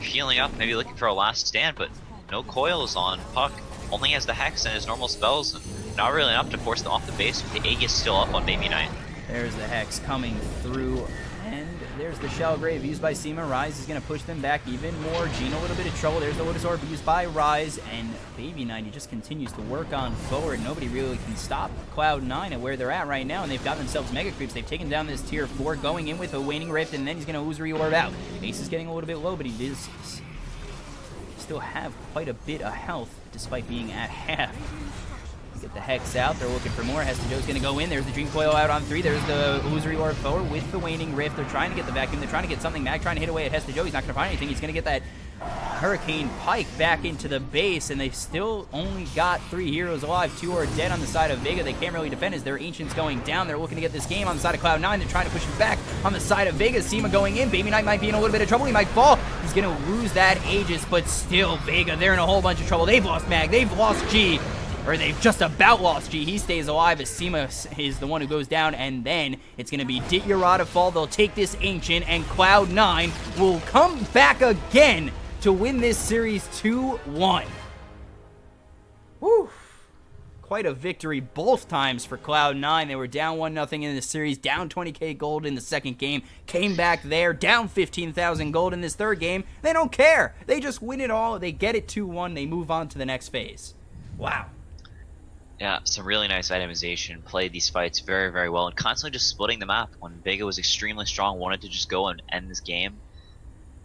Healing up, maybe looking for a last stand, but no coils on Puck. Only has the Hex and his normal spells, and not really enough to force them off the base with the Aegis still up on Baby Knight. There's the Hex coming through, and there's the Shallow Grave used by Seema. Rise is going to push them back even more. Gene a little bit of trouble. There's the Lotus Orb used by Rise, and Baby Knight, he just continues to work on forward. Nobody really can stop Cloud9 at where they're at right now, and they've got themselves Mega Creeps. They've taken down this tier 4, going in with a Waning Rift, and then he's going to Usury Orb out. Ace is getting a little bit low, but he does still have quite a bit of health despite being at half. Get the Hex out. They're looking for more. Hesta Joe's going to go in. There's the Dream Coil out on 3. There's the Illusory Orb forward with the Waning Rift. They're trying to get the vacuum. They're trying to get something back, trying to hit away at Hesta Joe. He's not going to find anything. He's going to get that Hurricane Pike back into the base, and they've still only got 3 heroes alive. 2 are dead on the side of Vega. They can't really defend as their Ancient's going down. They're looking to get this game on the side of Cloud9. They're trying to push him back on the side of Vega. Seema going in. Baby Knight might be in a little bit of trouble. He might fall. He's going to lose that Aegis, but still, Vega, they're in a whole bunch of trouble. They've lost Mag. They've lost G. Or they've just about lost G. He stays alive as Seema is the one who goes down, and then it's going to be Dityara to fall. They'll take this Ancient, and Cloud9 will come back again to win this series 2-1. Woo! Quite a victory both times for Cloud9. They were down 1-0 in this series, down 20k gold in the second game, came back there, down 15,000 gold in this third game. They don't care. They just win it all. They get it 2-1. They move on to the next phase. Wow. Yeah, some really nice itemization. Played these fights very, very well, and constantly just splitting the map. When Vega was extremely strong, wanted to just go and end this game,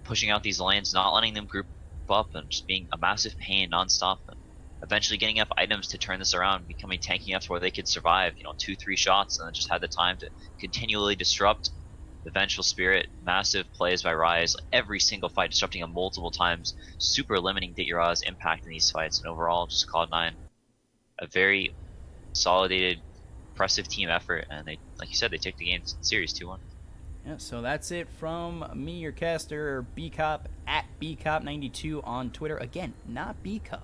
pushing out these lanes, not letting them group up, and just being a massive pain nonstop. And eventually getting enough items to turn this around, becoming tanky enough to where they could survive, 2, 3 shots, and then just had the time to continually disrupt. The Vengeful Spirit, massive plays by Rise, every single fight disrupting him multiple times, super limiting Ditura's impact in these fights, and overall just Cloud9 a very solidated, impressive team effort, and they, like you said, they take the game series 2-1. Yeah, so that's it from me, your caster, BCop, at BCop92 on Twitter. Again, not BCop.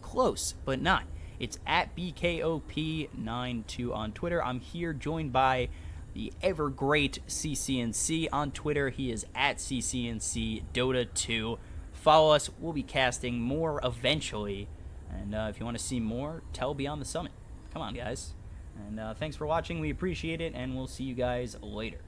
Close, but not. It's at BKOP92 on Twitter. I'm here joined by the ever great CCNC on Twitter. He is at CCNC Dota 2. Follow us. We'll be casting more eventually. And if you want to see more, tell Beyond the Summit. Come on, guys. And thanks for watching. We appreciate it, and we'll see you guys later.